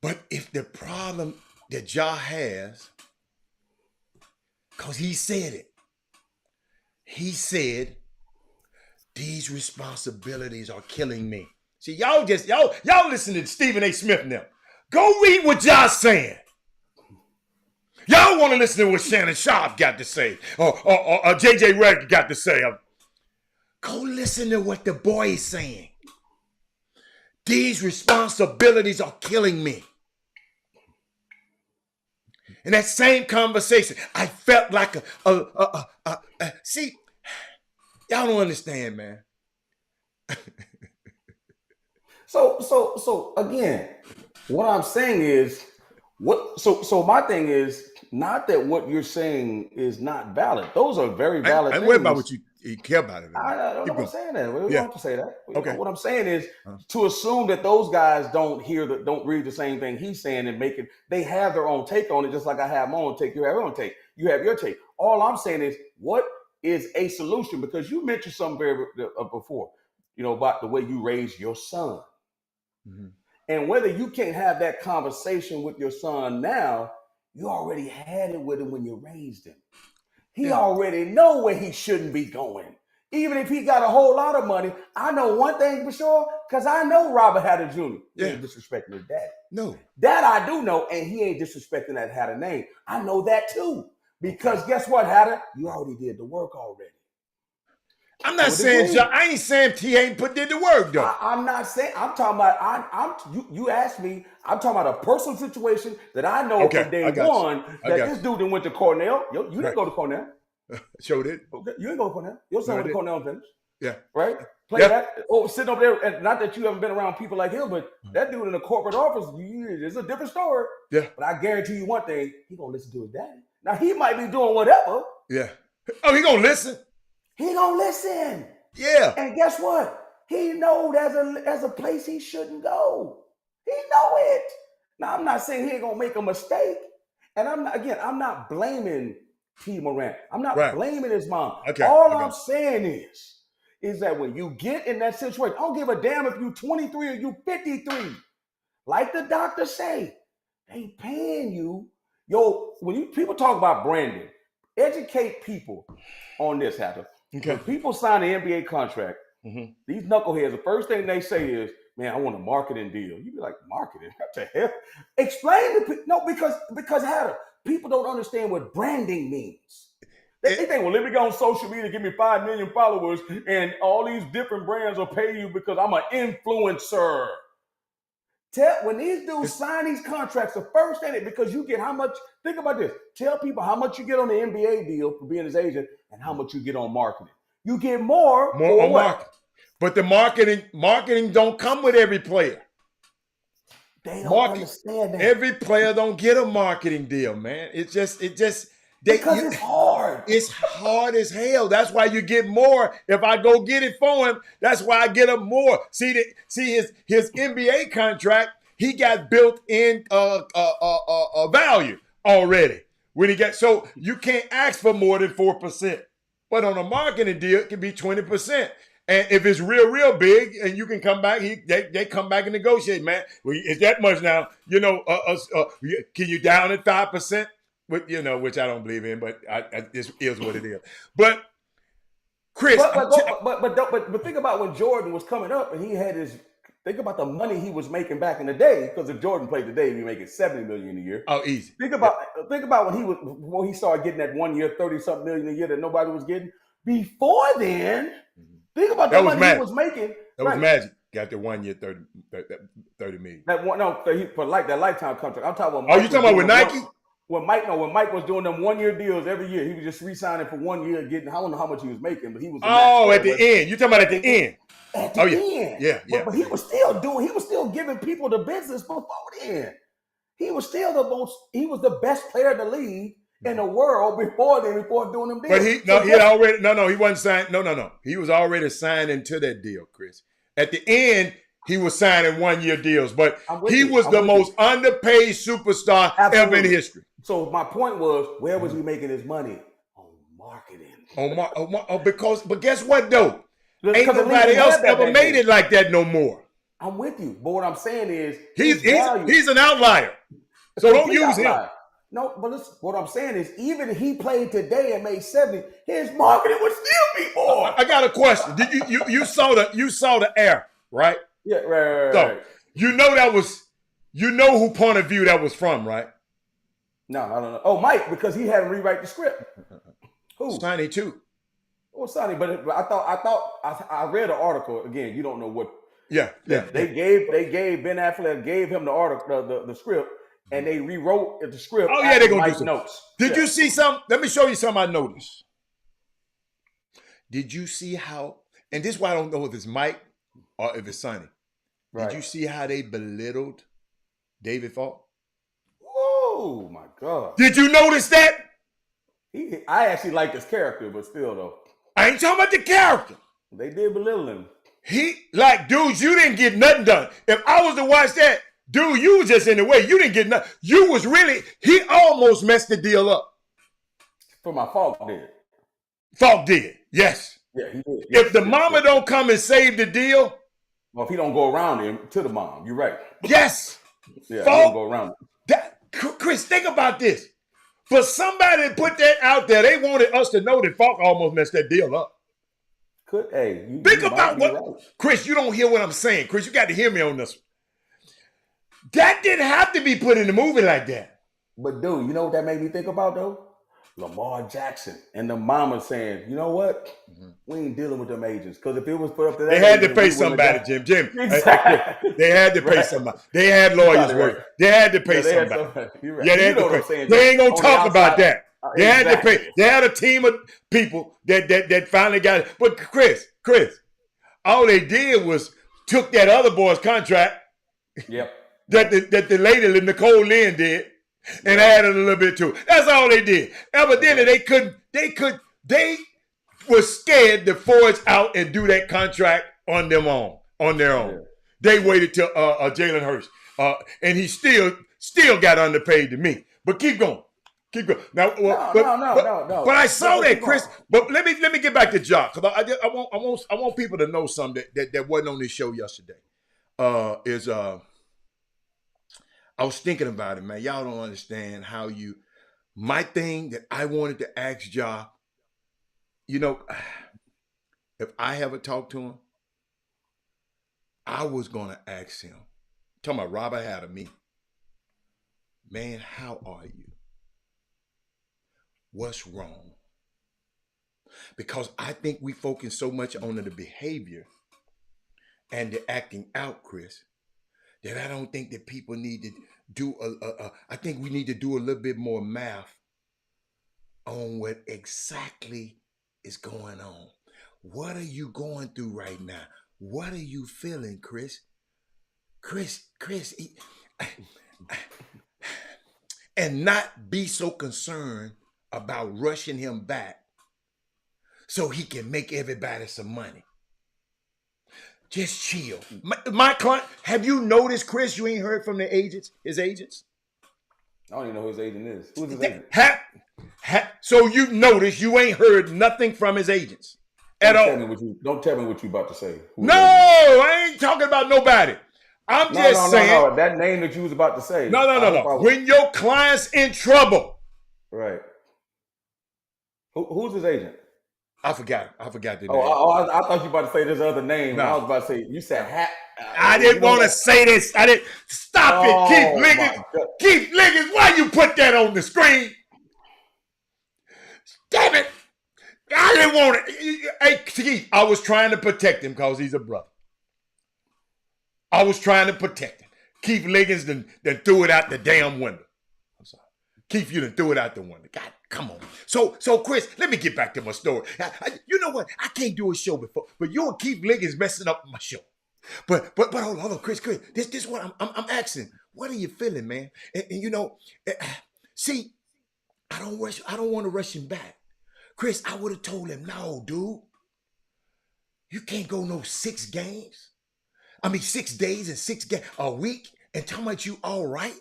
But if the problem that Ja has, because he said it, he said, these responsibilities are killing me. See, y'all listen to Stephen A. Smith now. Go read what Ja's saying. Y'all want to listen to what Shannon Sharp got to say or J.J. Redick got to say. Go listen to what the boy is saying. These responsibilities are killing me. In that same conversation, I felt like see, y'all don't understand, man. So again, what I'm saying is so my thing is not that what you're saying is not valid. Those are very valid things. Worry about what you care about it. I don't know what I'm saying that. We don't have to say that. Okay. What I'm saying is to assume that those guys don't read the same thing he's saying and they have their own take on it, just like I have my own take. You have your own take. You have your take. All I'm saying is, what is a solution? Because you mentioned something before, about the way you raise your son. Mm-hmm. And whether you can't have that conversation with your son now, you already had it with him when you raised him. He already know where he shouldn't be going. Even if he got a whole lot of money, I know one thing for sure, because I know Robert Hatter Jr. He ain't disrespecting his daddy. No. That I do know, and he ain't disrespecting that Hatter name. I know that too. Because guess what, Hatter? You already did the work already. I'm not saying I ain't saying T ain't did the work though. I'm not saying. I'm talking about. You asked me. I'm talking about a personal situation that I know from day one. That this dude that went to Cornell. You didn't go to Cornell. Sure did. Okay. You didn't go to Cornell. Your son went to Cornell and finished. Yeah. Right. Play that. Oh, sitting over there. And not that you haven't been around people like him, but that dude in the corporate office, it's a different story. Yeah. But I guarantee you one thing: he gonna listen to his daddy. Now he might be doing whatever. Yeah. Oh, he gonna listen. He gonna listen. Yeah. And guess what? He know there's a place he shouldn't go. He know it. Now I'm not saying he ain't gonna make a mistake. And I'm not blaming T. Morant. I'm not blaming his mom. Okay. All I'm saying is that when you get in that situation, I don't give a damn if you 23 or you 53. Like the doctor say, they paying you. When people talk about branding, educate people on this, Hatter. Okay. When people sign an NBA contract, these knuckleheads, the first thing they say is, man, I want a marketing deal. You be like, marketing? What the hell? Explain to people. No, because Hatter, people don't understand what branding means. They think, well, let me go on social media, give me 5 million followers, and all these different brands will pay you because I'm an influencer. When these dudes sign these contracts, the first thing, because you get how much, think about this. Tell people how much you get on the NBA deal for being his agent and how much you get on marketing. You get more for on what? marketing. But the marketing don't come with every player. They don't understand that. Every player don't get a marketing deal, man. Because it's hard. It's hard as hell. That's why you get more. If I go get it for him, that's why I get him more. See his NBA contract, he got built in value already. So you can't ask for more than 4%. But on a marketing deal, it can be 20%. And if it's real big, and you can come back, they come back and negotiate, man. Well, it's that much now. Can you down it 5%? Which I don't believe in, but this is what it is. But Chris, but think about when Jordan was coming up, and he had his. Think about the money he was making back in the day. Because if Jordan played today, he'd be making $70 million a year. Oh, easy. Think about when he started getting that 1 year, $30-something million a year that nobody was getting. Before then, think about the money he was making. That was magic. Got the 1 year, 30 million. For that lifetime contract. I'm talking about. You talking about with Nike? When Mike was doing them 1 year deals every year, he was just re-signing for 1 year, getting, I don't know how much he was making, but he was. At the end. You talking about at the end? At the end. Yeah. But he was still giving people the business before then. He was the best player in the league in the world before doing them deals. But he wasn't signed. No. He was already signed into that deal, Chris. At the end, he was signing 1 year deals, but he was the most underpaid superstar ever in history. So my point was, where was he making his money? On marketing. But guess what though? Ain't nobody else ever made it like that no more. I'm with you, but what I'm saying is he's an outlier. So don't use him. No, but listen, what I'm saying is, even if he played today and made 70, his marketing would still be more. I got a question. Did you saw the air, right? Yeah, right. So you know who point of view that was from, right? No, I don't know. Oh, Mike, because he had him rewrite the script. Who? Sonny too. Well, Sonny, but I read an article again. You don't know what. Yeah. They gave Ben Affleck him the article, the script, and they rewrote the script. Oh yeah, they're gonna do some notes. Did you see some? Let me show you something I noticed. Did you see how? And this is why I don't know if it's Mike or if it's Sonny. Right. Did you see how they belittled David Falk? Oh my God! Did you notice that? I actually like his character, but still though. I ain't talking about the character. They did belittle him. Dude, you didn't get nothing done. If I was to watch that, dude, you was just in the way. You didn't get nothing. He almost messed the deal up. For my Falk did. Falk did, yes. Yeah, he did. If the mama don't come and save the deal. Well, if he don't go around him to the mom, you're right. Yes. Yeah, Falk, he don't go around him. Chris, think about this. For somebody to put that out there, they wanted us to know that Falk almost messed that deal up. Think about what, right. Chris, you don't hear what I'm saying. Chris, you got to hear me on this one. That didn't have to be put in the movie like that. But dude, you know what that made me think about though? Lamar Jackson and the mama saying, you know what? We ain't dealing with them agents. Because if it was put up to that, they had to pay somebody, Jim. Exactly. They had to pay somebody. They had lawyers work. They had to pay somebody. You're right. Yeah, they had to pay. They ain't gonna talk about that. They had to pay. They had a team of people that finally got it. But Chris, all they did was took that other boy's contract. Yep. That the lady Nicole Lynn did. And added a little bit to it. That's all they did. Evidently, they were scared to forge out and do that contract on their own. Yeah. They waited till Jalen Hurts. And he still got underpaid to me. But keep going. Now, no. But I saw that, Chris. But let me get back to Ja, because I want people to know something that wasn't on this show yesterday. I was thinking about it, man. Y'all don't understand how my thing that I wanted to ask Ja, if I ever talked to him, I was going to ask him, talking about Robert Hatter, me, man, how are you? What's wrong? Because I think we focus so much on the behavior and the acting out, Chris, that I don't think that people need to do. I think we need to do a little bit more math on what exactly is going on. What are you going through right now? What are you feeling, Chris? Chris, and not be so concerned about rushing him back so he can make everybody some money. Just chill. My client, have you noticed, Chris, you ain't heard from the agents, his agents? I don't even know who his agent is. Who's his agent? So you noticed you ain't heard nothing from his agents at all. Don't tell me what you about to say. No, I ain't talking about nobody. I'm just saying. No. That name that you was about to say. No. When your client's in trouble. Right. Who's his agent? I forgot the name. I thought you were about to say this other name. No. I was about to say, you said hat. I didn't want to say this. I didn't. Stop it, Keith Liggins. Keith Liggins, why you put that on the screen? Damn it. I didn't want it. Hey, Keith, I was trying to protect him because he's a brother. I was trying to protect him. Keith Liggins then threw it out the damn window. I'm sorry. Keith, you done threw it out the window. God, come on. So Chris, let me get back to my story. You know what? I can't do a show before, but you and Keith Liggins messing up my show. But hold on, Chris. This is what I'm asking. What are you feeling, man? And you know, see, I don't want to rush him back. Chris, I would have told him, no, dude. You can't go no 6 games. 6 days and 6 games a week and tell me you all right.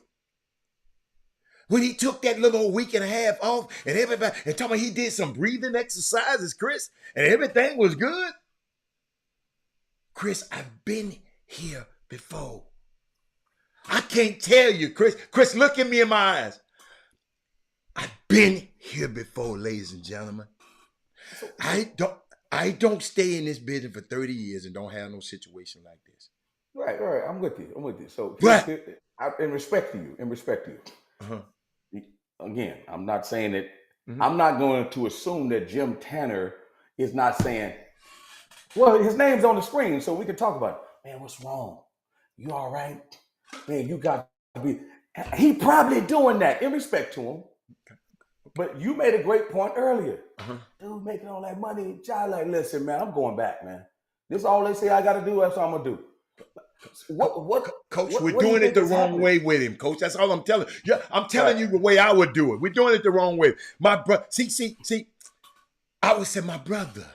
When he took that little week and a half off and everybody and told me he did some breathing exercises, Chris, and everything was good. Chris, I've been here before. I can't tell you, Chris. Chris, look at me in my eyes. I've been here before, ladies and gentlemen. I don't stay in this business for 30 years and don't have no situation like this. Right. I'm with you. So, in respect to you, uh-huh. Again, I'm not saying that. Mm-hmm. I'm not going to assume that Jim Tanner is not saying, well, his name's on the screen, so we can talk about it. Man, what's wrong? You all right? Man, you got to be. He probably doing that in respect to him. But you made a great point earlier. Uh-huh. Dude, making all that money. Child, like, listen, man, I'm going back, man. This is all they say I got to do. That's all I'm going to do. Coach, we're doing it the wrong way with him, Coach. That's all I'm telling you. Yeah, I'm telling you the way I would do it. We're doing it the wrong way. My brother, see, I would say, my brother,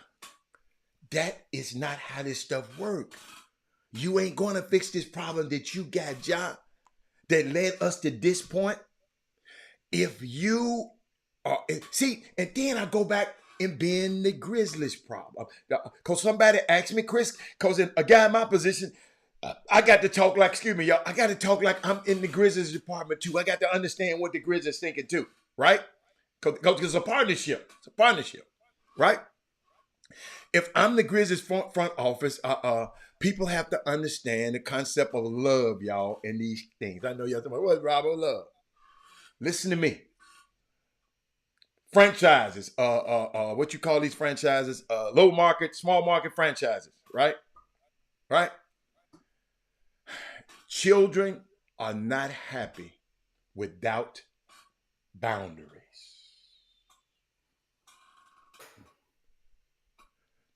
that is not how this stuff works. You ain't going to fix this problem that you got, John, that led us to this point. If you and then I go back and being the Grizzlies problem. Because somebody asked me, Chris, because a guy in my position, I got to talk like, excuse me, y'all, I got to talk like I'm in the Grizzlies department too. I got to understand what the Grizzlies thinking too, right? Because it's a partnership. It's a partnership, right? If I'm the Grizzlies front office, people have to understand the concept of love, y'all, in these things. I know y'all talking about, what's Robo love? Listen to me. Franchises, what you call these franchises? Low market, small market franchises, right? Right? Children are not happy without boundaries.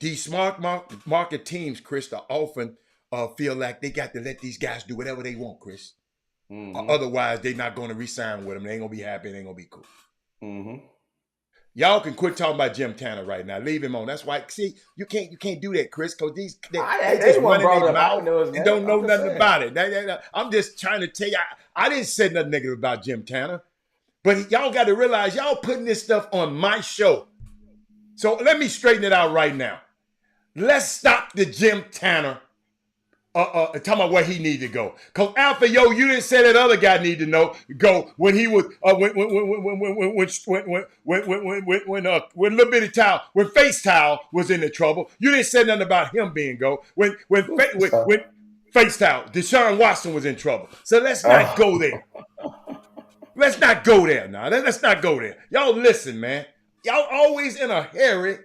These smart market teams, Chris, are often feel like they got to let these guys do whatever they want, Chris. Mm-hmm. Otherwise, they're not going to re-sign with them. They ain't going to be happy. They ain't going to be cool. Mm-hmm. Y'all can quit talking about Jim Tanner right now. Leave him on. That's why, see, you can't do that, Chris, because they just running their mouth and don't know nothing about it. I'm just trying to tell you, I didn't say nothing negative about Jim Tanner, but y'all got to realize y'all putting this stuff on my show. So let me straighten it out right now. Let's stop the Jim Tanner talking about where he needed to go. Because Alpha, you didn't say that other guy needed to go when he was when Little Bitty Towel, when Face Towel was in the trouble. You didn't say nothing about him being go. When Face Towel, Deshaun Watson was in trouble. So let's not go there. Let's not go there now. Let's not go there. Y'all listen, man. Y'all always in a hurry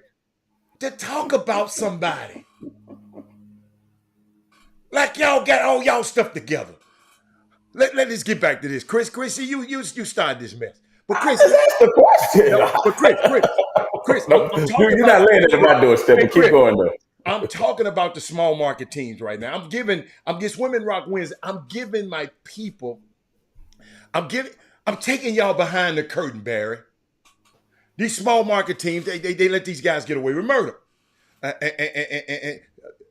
to talk about somebody. Like y'all got all y'all stuff together. Let's get back to this. Chris, see, you started this mess. But I Chris, just asked the question. no, but Chris, No, I'm talking you're about, not laying it at my doorstep, hey, but keep Chris, going though. I'm talking about the small market teams right now. I'm just Women Rock Wednesday. I'm giving my people, I'm taking y'all behind the curtain, Barry. These small market teams, they let these guys get away with murder. And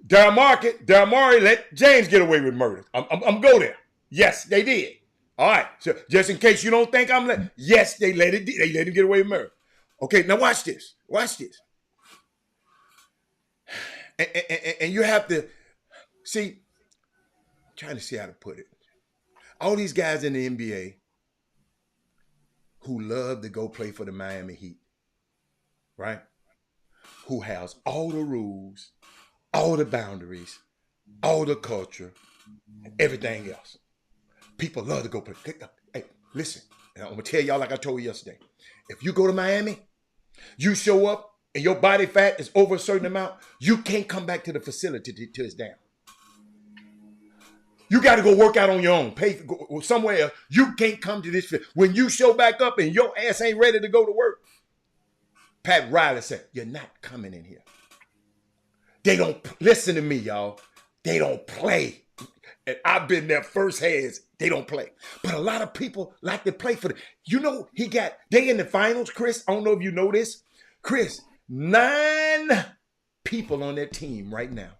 Daryl Morey let James get away with murder. I'm go there. Yes, they did. All right. So just in case you don't think yes, they let him get away with murder. Okay, now watch this. And you have to see, I'm trying to see how to put it. All these guys in the NBA who love to go play for the Miami Heat, right? Who has all the rules, all the boundaries, all the culture, and everything else. People love to go play. Hey, listen, and I'm going to tell y'all like I told you yesterday. If you go to Miami, you show up and your body fat is over a certain amount, you can't come back to the facility till it's down. You got to go work out on your own. Pay go somewhere else. You can't come to this. When you show back up and your ass ain't ready to go to work, Pat Riley said, you're not coming in here. They don't, listen to me, y'all. They don't play. And I've been there first hands. They don't play. But a lot of people like to play for them. You know, they in the finals, Chris. I don't know if you know this. Chris, 9 people on their team right now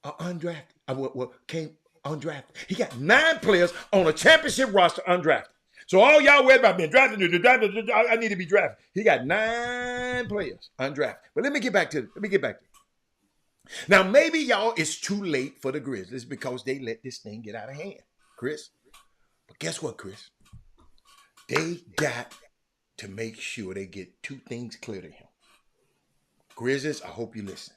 are undrafted. Came undrafted. He got 9 players on a championship roster undrafted. So all y'all worried about being drafted, I need to be drafted. He got 9 players undrafted. But let me get back to it. Now, maybe y'all, it's too late for the Grizzlies because they let this thing get out of hand, Chris. But guess what, Chris? They got to make sure they get 2 things clear to him. Grizzlies, I hope you listen.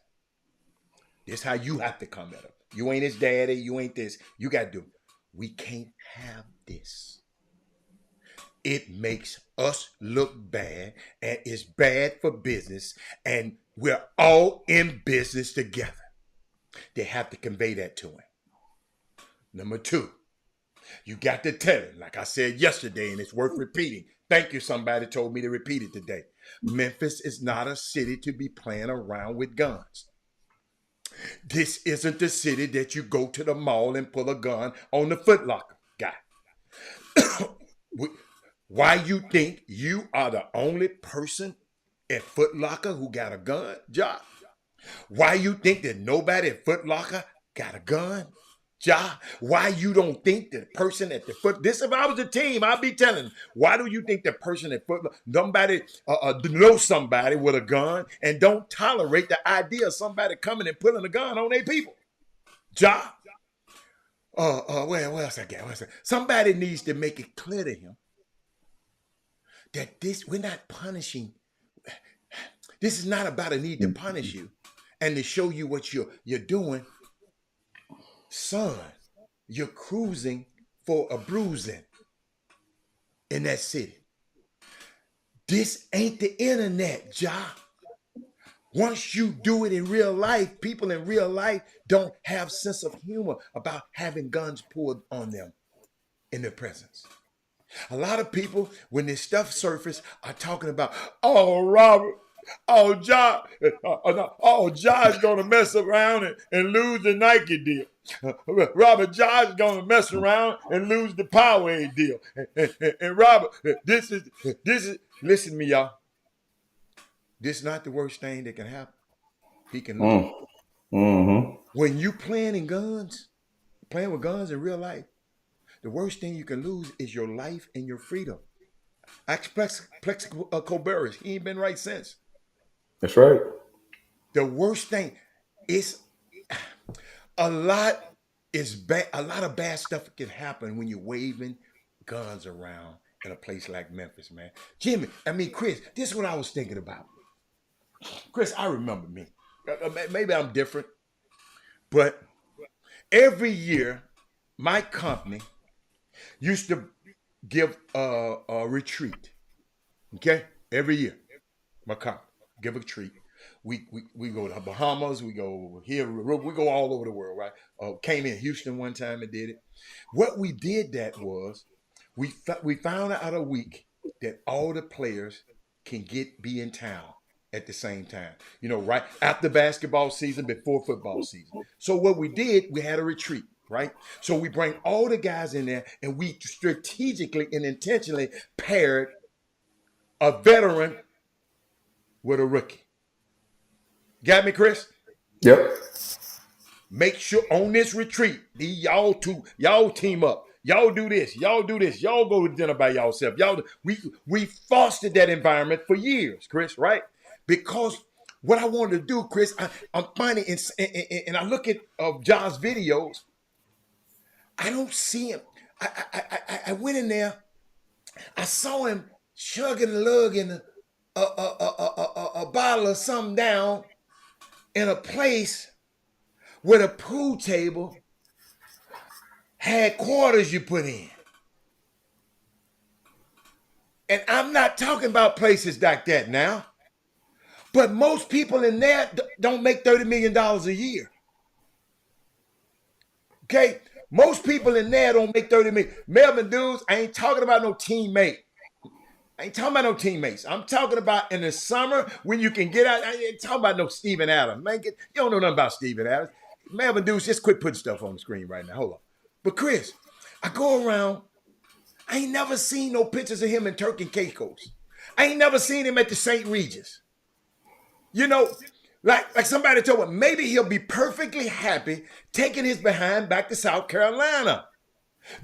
This is how you have to come at him. You ain't his daddy. You ain't this. You got to do it. We can't have this. It makes us look bad, and it's bad for business, and we're all in business together. They have to convey that to him. Number 2, you got to tell him, like I said yesterday, and it's worth repeating. Thank you, somebody told me to repeat it today. Memphis is not a city to be playing around with guns. This isn't the city that you go to the mall and pull a gun on the Foot Locker guy. Why you think you are the only person at Foot Locker who got a gun, Ja? Why you think that nobody at Foot Locker got a gun, Ja? Why you don't think the person at the this if I was a team, I'd be telling them, why do you think the person at Foot Locker, somebody knows somebody with a gun and don't tolerate the idea of somebody coming and pulling a gun on their people? Ja? Where else I got? Somebody needs to make it clear to him that we're not punishing. This is not about a need to punish you and to show you what you're doing. Son, you're cruising for a bruising in that city. This ain't the internet, Ja. Once you do it in real life, people in real life don't have sense of humor about having guns pulled on them in their presence. A lot of people, when this stuff surface, are talking about, oh, Robert, oh, Ja is going to mess around and lose the Nike deal. Robert, Ja is going to mess around and lose the Powerade deal. And Robert, this is, listen to me, y'all. This is not the worst thing that can happen. He can lose. Mm-hmm. When you playing with guns in real life, the worst thing you can lose is your life and your freedom. Plexico Colbert, he ain't been right since. That's right. The worst thing is a lot of bad stuff can happen when you're waving guns around in a place like Memphis, man. Chris, this is what I was thinking about. Chris, I remember me. Maybe I'm different, but every year, my company used to give a retreat. Okay? Every year, my company give a treat We go to the Bahamas, we go here, we go all over the world, right? Came in Houston one time and did it. What we did that was we found out a week that all the players can be in town at the same time. Right after basketball season, before football season. So what we did, we had a retreat, right? So we bring all the guys in there, and we strategically and intentionally paired a veteran with a rookie. Got me, Chris? Yep. Make sure on this retreat, y'all team up. Y'all do this. Y'all do this. Y'all go to dinner by yourself. We fostered that environment for years, Chris, right? Because what I wanted to do, Chris, I'm finding, and I look at John's videos, I don't see him. I went in there, I saw him chugging and lugging a bottle of something down in a place where the pool table had quarters you put in. And I'm not talking about places like that now, but most people in there don't make $30 million a year. Okay? Most people in there don't make $30 million. Melvin dudes, I ain't talking about no teammate. I ain't talking about no teammates. I'm talking about in the summer when you can get out. I ain't talking about no Steven Adams. Man, you don't know nothing about Steven Adams. Melvin dudes, just quit putting stuff on the screen right now. Hold on. But Chris, I go around. I ain't never seen no pictures of him in Turk and Caicos. I ain't never seen him at the St. Regis. Like somebody told me, maybe he'll be perfectly happy taking his behind back to South Carolina.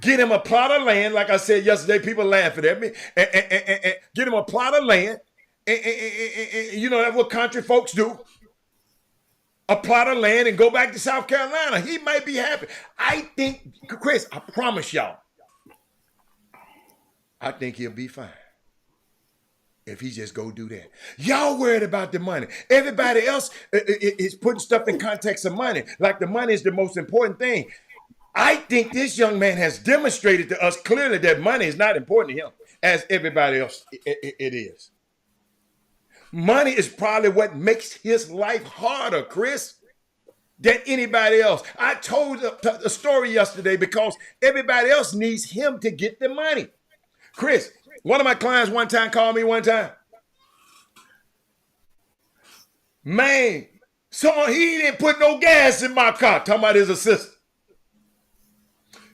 Get him a plot of land, like I said yesterday, people laughing at me, and get him a plot of land, and that's what country folks do. A plot of land and go back to South Carolina. He might be happy. I think, Chris, I promise y'all, I think he'll be fine if he just go do that. Y'all worried about the money. Everybody else is putting stuff in context of money, like the money is the most important thing. I think this young man has demonstrated to us clearly that money is not important to him, as everybody else it is. Money is probably what makes his life harder, Chris, than anybody else. I told the story yesterday because everybody else needs him to get the money. Chris, one of my clients one time called me one time. Man, he didn't put no gas in my car, talking about his assistant.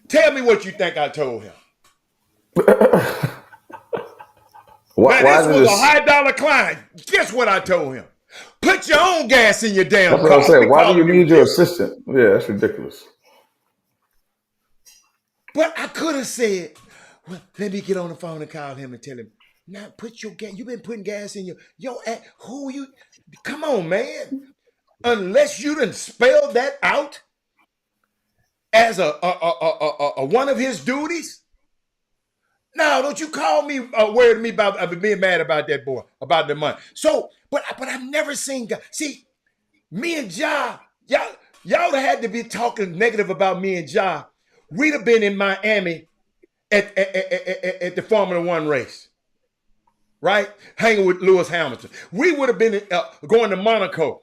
Tell me what you think I told him. This was a high-dollar client. Guess what I told him? Put your own gas in your damn car. That's what I'm saying. Why do you need your assistant? Yeah, that's ridiculous. But I could have said, well, let me get on the phone and call him and tell him, now put your gas. You've been putting gas in your who you? Come on, man. Unless you done spelled that out as a one of his duties. No, don't you call me worried me about being mad about that boy, about the money. So, but I've never seen God. See, me and y'all had to be talking negative about me and Ja. We'd have been in Miami at the Formula One race, right? Hanging with Lewis Hamilton. We would have been going to Monaco.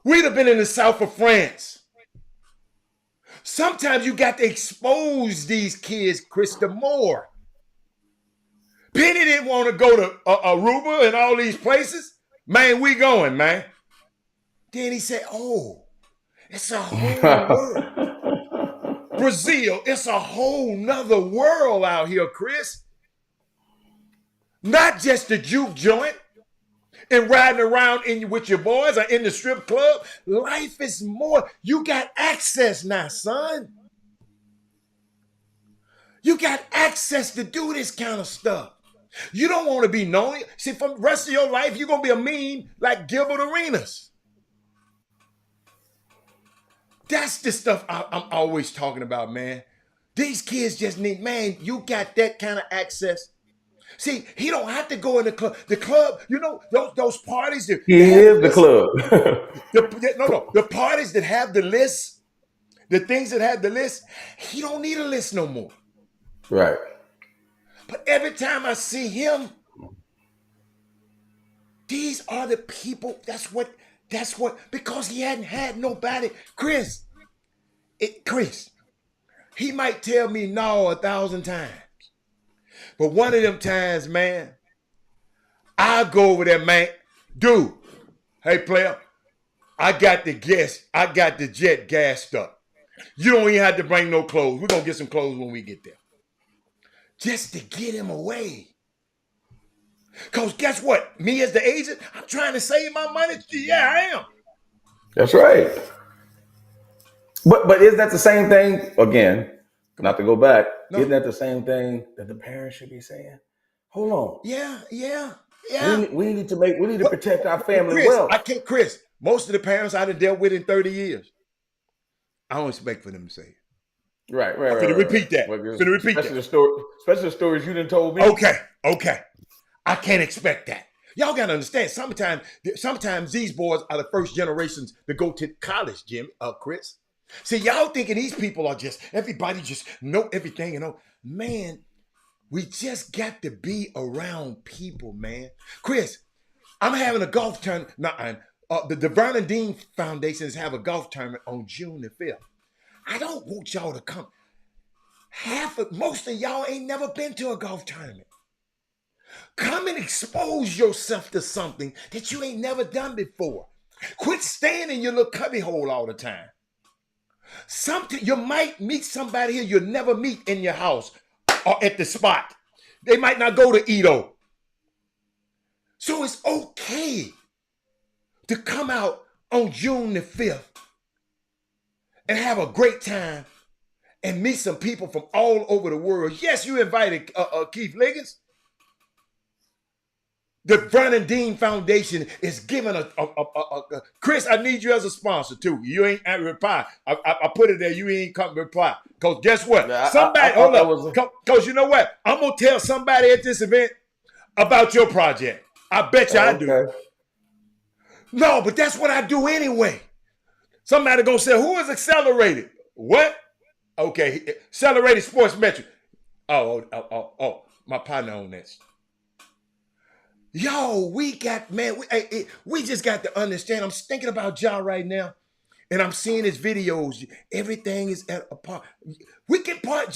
We'd have been in the south of France. Sometimes you got to expose these kids, Krista, more. Penny didn't want to go to Aruba and all these places. Man, we going, man. Then he said, oh, it's a whole world. Brazil, it's a whole nother world out here, Chris. Not just the juke joint and riding around with your boys or in the strip club. Life is more. You got access now, son. You got access to do this kind of stuff. You don't want to be known. See, for the rest of your life, you're going to be a meme like Gilbert Arenas. That's the stuff I'm always talking about, man. These kids just need, man, you got that kind of access. See, he don't have to go in the club. The club, those parties. He is the club. The parties that have the list, the things that have the list, he don't need a list no more. Right. But every time I see him, These are the people. That's what, because he hadn't had nobody. Chris, he might tell me no 1,000 times. But one of them times, man, I go over there, man. Dude, hey, player, I got the jet gassed up. You don't even have to bring no clothes. We're going to get some clothes when we get there. Just to get him away. Because guess what? Me as the agent, I'm trying to save my money. Yeah, I am. That's right. But is that the same thing? Again, not to go back. No. Isn't that the same thing that the parents should be saying? Hold on. Yeah. We need to protect our family Chris, wealth. Chris, most of the parents I've dealt with in 30 years, I don't expect for them to say it. Right. I'm going to repeat that. Especially the stories you done told me. Okay. I can't expect that. Y'all got to understand, sometimes these boys are the first generations to go to college, Chris. See, y'all thinking these people are everybody just know everything, Man, we just got to be around people, man. Chris, I'm having a golf tournament. The Vernon Dean Foundation is having a golf tournament on June the 5th. I don't want y'all to come. Most of y'all ain't never been to a golf tournament. Come and expose yourself to something that you ain't never done before. Quit staying in your little cubby hole all the time. You might meet somebody here you'll never meet in your house or at the spot. They might not go to Edo. So it's okay to come out on June the 5th and have a great time and meet some people from all over the world. Yes, you invited Keith Liggins. The Vernon Dean Foundation is giving a Chris, I need you as a sponsor too. You ain't reply. I put it there. You ain't come reply. Because guess what? Hold up. Because you know what? I'm going to tell somebody at this event about your project. I bet you I do. No, but that's what I do anyway. Somebody going to say, who is Accelerated? What? Okay. Accelerated Sports Metric. Oh, my partner on this. Yo, we just got to understand. I'm thinking about Ja right now, and I'm seeing his videos. Everything is at a part. We can part,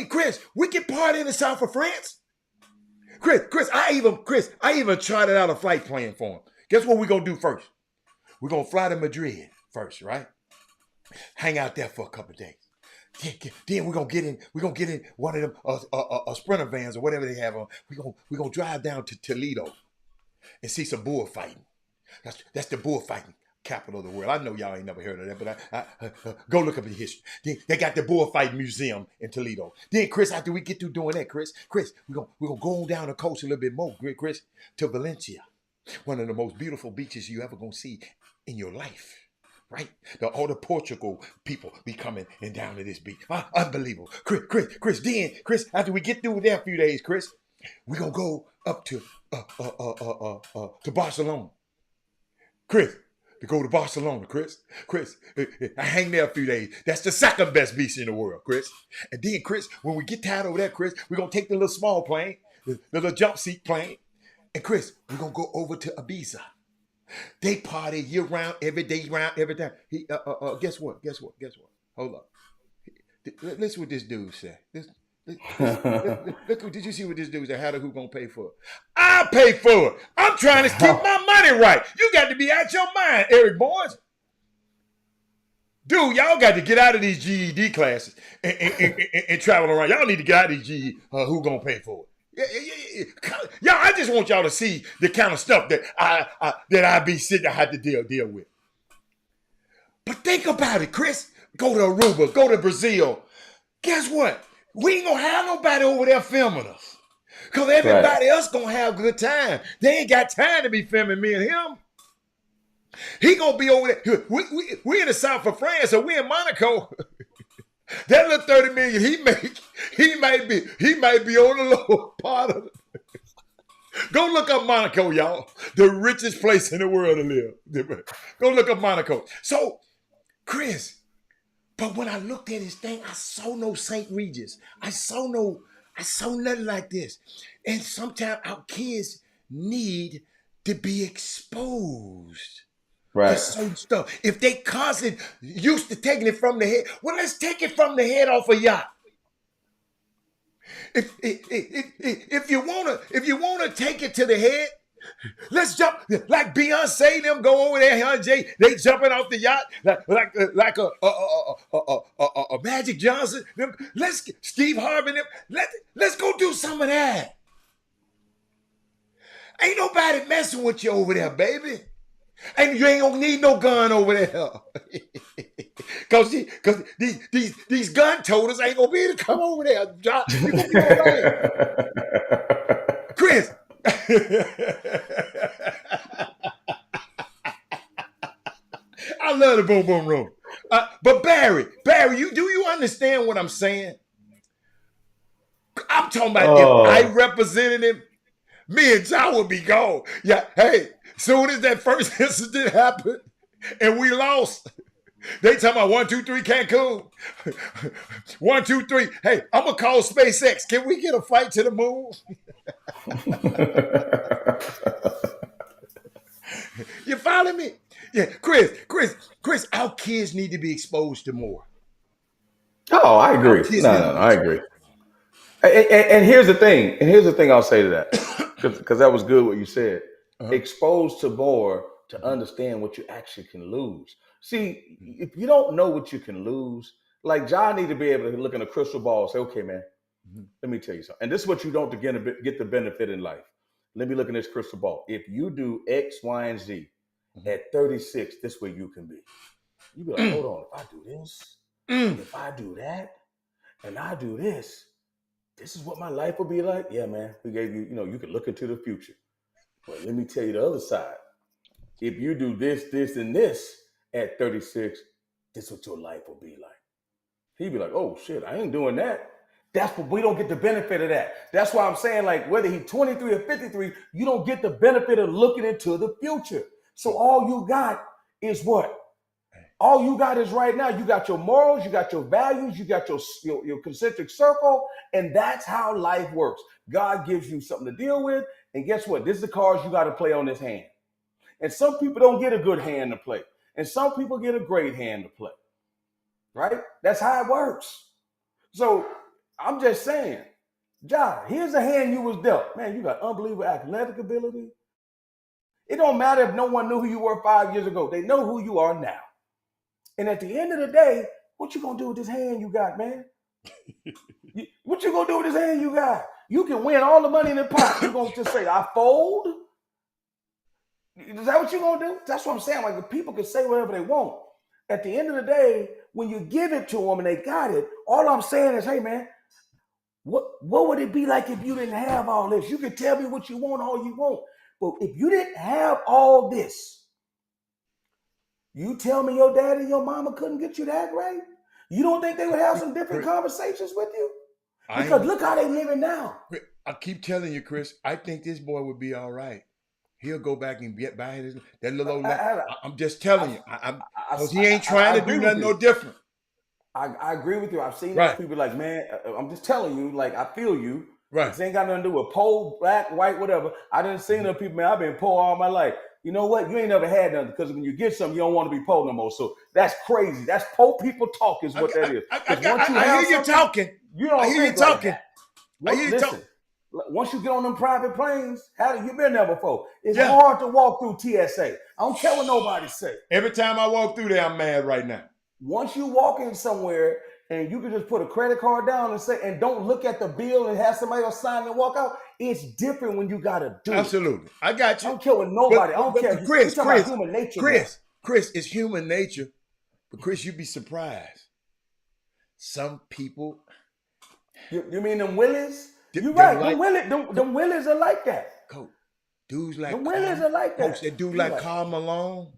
Chris, we can party in the south of France. Chris, I even charted out a flight plan for him. Guess what we're gonna do first? We're gonna fly to Madrid first, right? Hang out there for a couple of days. Then we're gonna get in one of them sprinter vans or whatever they have on. We're gonna drive down to Toledo and see some bullfighting. That's the bullfighting capital of the world. I know y'all ain't never heard of that, but I go look up the history. They got the bullfighting museum in Toledo. Then Chris, after we get through doing that, Chris, we're gonna go on down the coast a little bit more, Chris, to Valencia, one of the most beautiful beaches you ever gonna see in your life. Right? All the Portugal people be coming and down to this beach. Unbelievable. Chris, after we get through with that a few days, Chris, we're going to go up to Barcelona. Chris, to go to Barcelona, Chris, I hang there a few days. That's the second best beach in the world, Chris. And then, Chris, when we get tired over there, Chris, we're going to take the little small plane, the little jump seat plane. And Chris, we're going to go over to Ibiza. They party year round, every day round, every time. Guess what? Hold up. Listen what this dude said. Look, did you see what this dude said? How the who gonna pay for it? I pay for it. I'm trying to keep my money right. You got to be out your mind, Eric Boynes. Dude, y'all got to get out of these GED classes and travel around. Y'all need to get out of these GED. Who gonna pay for it? Yeah, I just want y'all to see the kind of stuff that I be sitting I had to deal with. But think about it, Chris. Go to Aruba, go to Brazil. Guess what? We ain't gonna have nobody over there filming us. Because everybody else gonna have a good time. They ain't got time to be filming me and him. He gonna be over there. We in the south of France, so we in Monaco. That little 30 million he might be on the lower part of it. Go look up Monaco, y'all. The richest place in the world to live. Go look up Monaco. So, Chris, but when I looked at his thing, I saw no St. Regis. I saw nothing like this. And sometimes our kids need to be exposed to Right. certain stuff. If they constantly used to taking it from the head, well, let's take it from the head off a yacht. If you wanna take it to the head, let's jump like Beyonce and them go over there, huh, Jay? They jumping off the yacht like a Magic Johnson. Let's Steve Harvey. Let's go do some of that. Ain't nobody messing with you over there, baby. And you ain't gonna need no gun over there. Cause these gun toters ain't gonna be able to come over there. You gonna be all right. Chris. I love the boom boom room. But Barry, do you understand what I'm saying? I'm talking about if I represented him, me and John would be gone. Yeah, hey, soon as that first incident happened and we lost, they talking about 1, 2, 3 Cancun. 1, 2, 3. Hey, I'm gonna call SpaceX. Can we get a flight to the moon? You follow me? Yeah, Chris, our kids need to be exposed to more. Oh, I agree. No, I agree. And here's the thing. I'll say to that, because that was good what you said. Exposed to more to understand what you actually can lose. See, if you don't know what you can lose, like John need to be able to look in a crystal ball and say, okay, man, let me tell you something. And this is what you don't get the benefit in life. Let me look in this crystal ball. If you do X, Y, and Z at 36, this way you can be. You be like, hold on, if I do this, if I do that, and I do this, this is what my life will be like. Yeah, man, we gave you, you can look into the future. But let me tell you the other side. If you do this, this, and this at 36, this is what your life will be like. He'd be like, oh shit, I ain't doing that. That's what we don't get the benefit of that. That's why I'm saying, like, whether he's 23 or 53, you don't get the benefit of looking into the future. So all you got is what? All you got is right now. You got your morals, you got your values, you got your concentric circle, and that's how life works. God gives you something to deal with, and guess what? This is the cards you got to play on this hand. And some people don't get a good hand to play, and some people get a great hand to play. Right? That's how it works. So I'm just saying, John, here's a hand you was dealt. Man, you got unbelievable athletic ability. It don't matter if no one knew who you were 5 years ago. They know who you are now. And at the end of the day, what you gonna do with this hand you got, man? What you gonna do with this hand you got? You can win all the money in the pot. You gonna just say, I fold? Is that what you gonna do? That's what I'm saying. Like, the people can say whatever they want. At the end of the day, when you give it to them and they got it, all I'm saying is, hey, man, what would it be like if you didn't have all this? You can tell me what you want all you want. But if you didn't have all this, you tell me your dad and your mama couldn't get you that right? You don't think they would have some different conversations with you? Because look how they living now. I keep telling you, Chris, I think this boy would be all right. He'll go back and get by that little old I'm just telling you. Because he ain't trying to do nothing no different. I agree with you. I've seen those people like, man, I'm just telling you, like, I feel you. Right. This ain't got nothing to do with poor, black, white, whatever. I didn't see them people, man. I've been poor all my life. You know what? You ain't never had nothing, because when you get something, you don't want to be poor no more. So that's crazy. That's poor people talk is what that is. I hear you talking. You don't hear you talking. I hear you talking. Once you get on them private planes, you been there before? It's hard to walk through TSA. I don't care what nobody say. Every time I walk through there, I'm mad right now. Once you walk in somewhere and you can just put a credit card down and say, and don't look at the bill and have somebody else sign and walk out, it's different when you gotta do it. Absolutely. I got you. I don't care what nobody. I don't care. Chris, human nature. Chris, it's human nature. But Chris, you'd be surprised. Some people. You mean them Willies? You're right. Them Willies are like that. Coach, dudes like them Willies are like that. Coach, that dude like Karl Malone.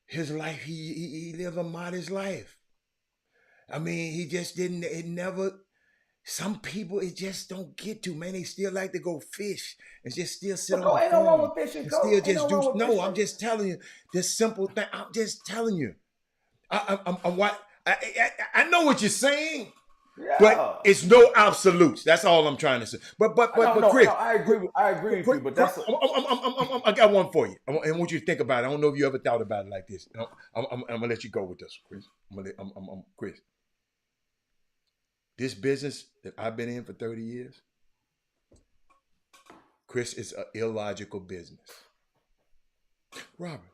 His life, he lived a modest life. I mean, he just didn't. It never. Some people it just don't get to, man. They still like to go fish and just still sit on the ain't no wrong with fishing. Still just do. No, I'm just telling you this simple thing. I'm just telling you. I know what you're saying, But it's no absolutes. That's all I'm trying to say. But Chris, I agree with you. But that's I got one for you. I want you to think about it. I don't know if you ever thought about it like this. I'm gonna let you go with this, Chris. Chris. This business that I've been in for 30 years, Chris, is an illogical business. Robert,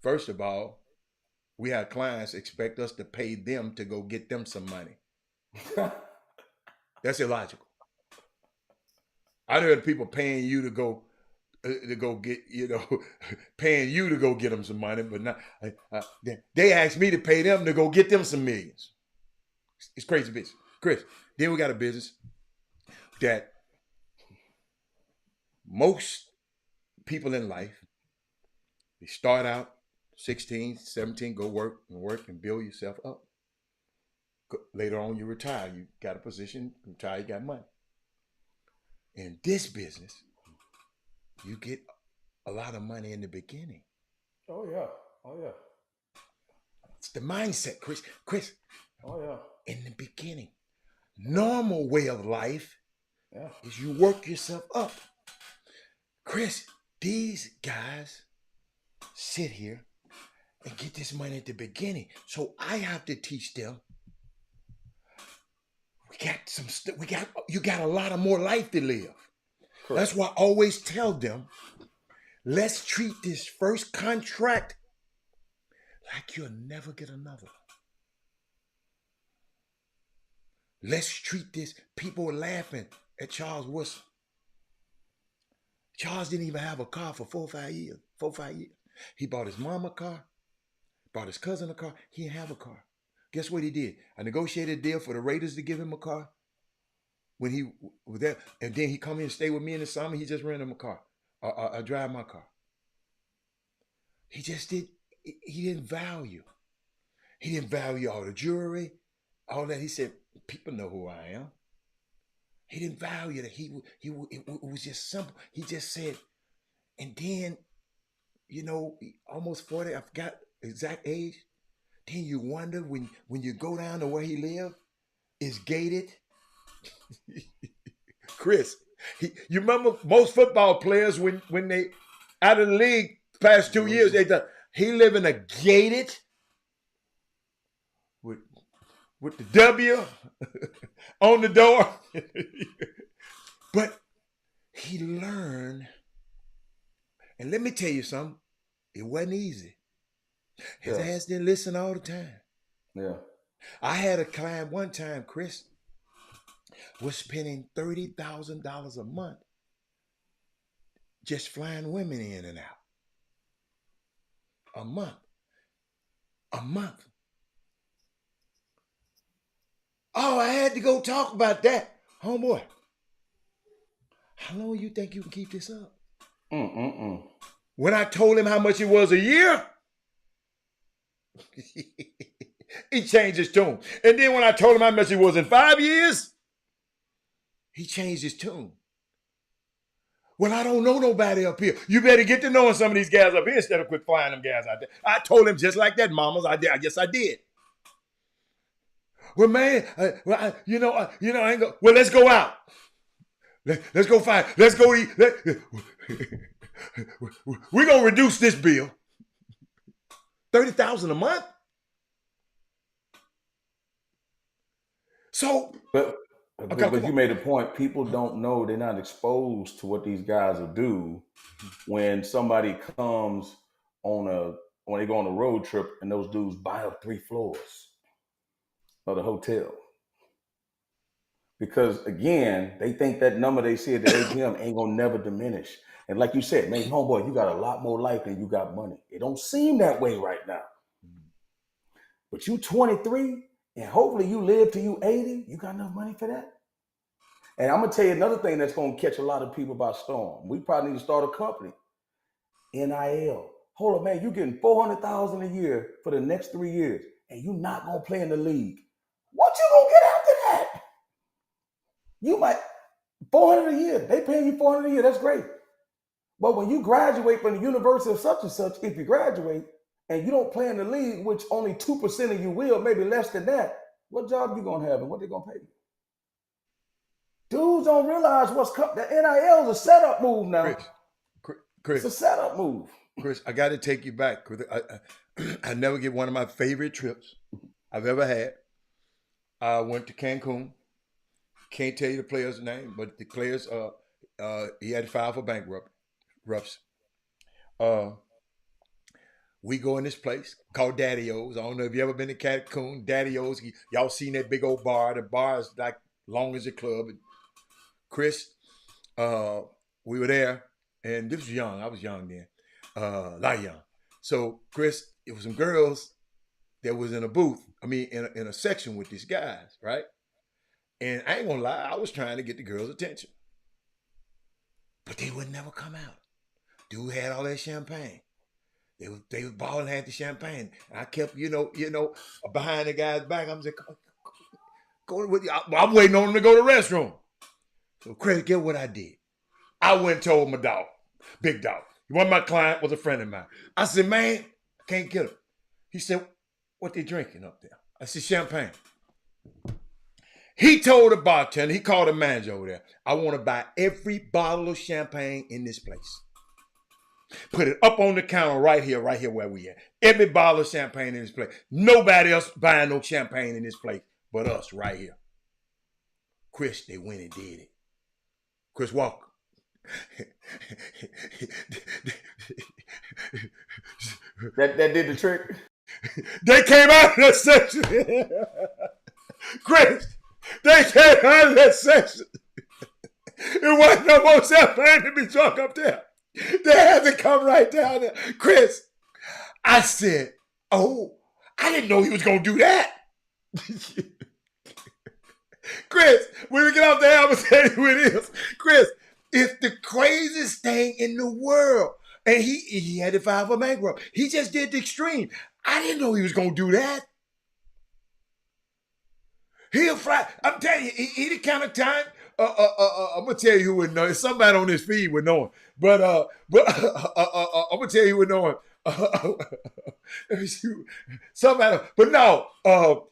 first of all, we have clients expect us to pay them to go get them some money. That's illogical. I heard people paying you to go get, paying you to go get them some money, but not. They asked me to pay them to go get them some millions. It's crazy business, Chris. Then we got a business that most people in life, they start out 16, 17, go work and build yourself up. Later on, you retire. You got a position, retire, you got money. In this business, you get a lot of money in the beginning. Oh, yeah. It's the mindset, Chris. Oh, yeah. In the beginning. Normal way of life is you work yourself up. Chris, these guys sit here and get this money at the beginning. So I have to teach them. You got a lot of more life to live. Correct. That's why I always tell them, let's treat this first contract like you'll never get another. Let's treat this. People were laughing at Charles Wilson. Charles didn't even have a car for 4 or 5 years. He bought his mom a car, bought his cousin a car. He didn't have a car. Guess what he did? I negotiated a deal for the Raiders to give him a car when he was there. And then he come in and stay with me in the summer. He just rented him a car. I drive my car. He didn't value. He didn't value all the jewelry, all that. He said, people know who I am. He didn't value that. It was just simple. He just said, and then, almost 40, I forgot exact age. Then you wonder when you go down to where he lived, it's gated. Chris, you remember most football players when they out of the league past 2 years, he live in a gated with the W on the door. But he learned, and let me tell you something, it wasn't easy. His ass didn't listen all the time. Yeah. I had a client one time, Chris, was spending $30,000 a month just flying women in and out. A month. Oh, I had to go talk about that. Homeboy, how long you think you can keep this up? When I told him how much it was a year, he changed his tune. And then when I told him how much it was in 5 years, he changed his tune. Well, I don't know nobody up here. You better get to knowing some of these guys up here instead of quit flying them guys out there. I told him just like that, mamas. I guess I did. Well, man, I ain't go. Well, let's go out. Let's go find. Let's go eat. We're gonna reduce this bill. $30,000 a month. So, but you made a point. People don't know, they're not exposed to what these guys will do when somebody comes when they go on a road trip and those dudes buy up 3 floors of the hotel. Because again, they think that number they see at the ATM ain't gonna never diminish. And like you said, man, homeboy, you got a lot more life than you got money. It don't seem that way right now. But you 23, and hopefully you live till you 80, you got enough money for that? And I'm gonna tell you another thing that's gonna catch a lot of people by storm. We probably need to start a company. NIL. Hold on, man, you getting $400,000 a year for the next 3 years, and you not gonna play in the league. What you gonna get after that? You might $400 a year. They paying you $400 a year. That's great. But when you graduate from the university of such and such, if you graduate and you don't play in the league, which only 2% of you will, maybe less than that, What job you gonna have and what they gonna pay you? Dudes don't realize what's coming. The NIL is a setup move now. Chris, it's a setup move. Chris, I got to take you back. I never get one of my favorite trips I've ever had. I went to Cancun. Can't tell you the player's name, but the players, he had to file for bankruptcy. We go in this place called Daddy-O's. I don't know if you ever been to Cancun. Daddy-O's, y'all seen that big old bar. The bar is like long as a club. Chris, we were there, and this was young. I was young then, a lot young. So Chris, it was some girls that was in a booth. I mean, in a section with these guys, right? And I ain't gonna lie, I was trying to get the girls' attention, but they would never come out. Dude had all that champagne. They was balling, had the champagne. And I kept, you know, behind the guy's back. I'm like, go with you. I'm waiting on him to go to the restroom. So Chris, get what I did. I went and told my dog, big dog. He wasn't my client, was a friend of mine. I said, man, I can't get him. He said, what they drinking up there? I said, champagne. He told the bartender, he called the manager over there, I want to buy every bottle of champagne in this place. Put it up on the counter right here where we at. Every bottle of champagne in this place. Nobody else buying no champagne in this place but us right here. Chris, they went and did it. Chris Walker. That did the trick. They came out of that section. Chris, they came out of that section. It wasn't no more champagne to be drunk up there. They had to come right down there. Chris, I said, oh, I didn't know he was going to do that. Chris, when we get off there, I'm going to tell you who it is. Chris, it's the craziest thing in the world. And he had to file for bankrupt. He just did the extreme. I didn't know he was going to do that. He'll fly. I'm telling you, he the kind of time. I'm gonna tell you who would know. It's somebody on this feed would know him. But I'm gonna tell you who would know him. Somebody. But no,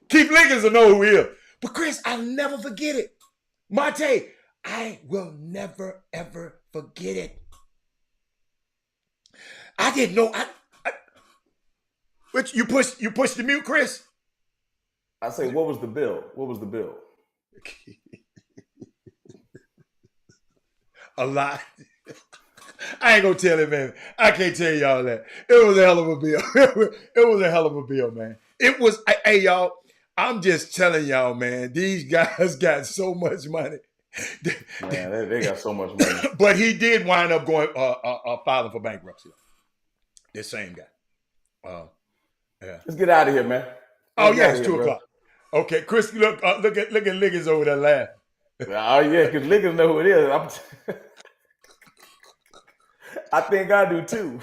Keith Liggins will know who he is. But Chris, I'll never forget it. Mate, I will never ever forget it. I didn't know. But you pushed the mute, Chris. I say, what was the bill? What was the bill? A lot. I ain't gonna tell it, man. I can't tell y'all that. It was a hell of a bill. It was a hell of a bill, man. It was, hey, y'all, I'm just telling y'all, man, these guys got so much money. Man, they got so much money. But he did wind up going filing for bankruptcy. This same guy. Yeah. Let's get out of here, man. Oh, yeah, it's 2 o'clock. Okay, Chris, look at Liggins over there laughing. Oh, yeah, because Liggins know who it is. I think I do, too.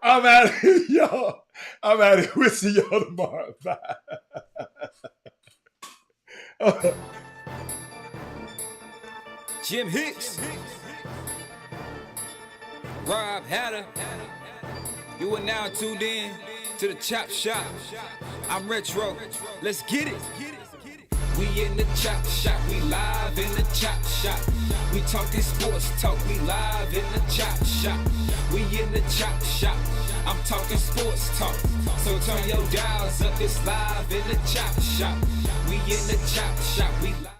I'm out of here, y'all. I'm out of here. We'll see y'all tomorrow. Bye. Jim Hicks. Rob Hatter. You are now tuned in to the Chop Shop. I'm Retro. Let's get it. We in the Chop Shop. We live in the Chop Shop. We talking sports talk. We live in the Chop Shop. We in the Chop Shop. I'm talking sports talk. So turn your dials up. It's live in the Chop Shop. We in the Chop Shop. We live.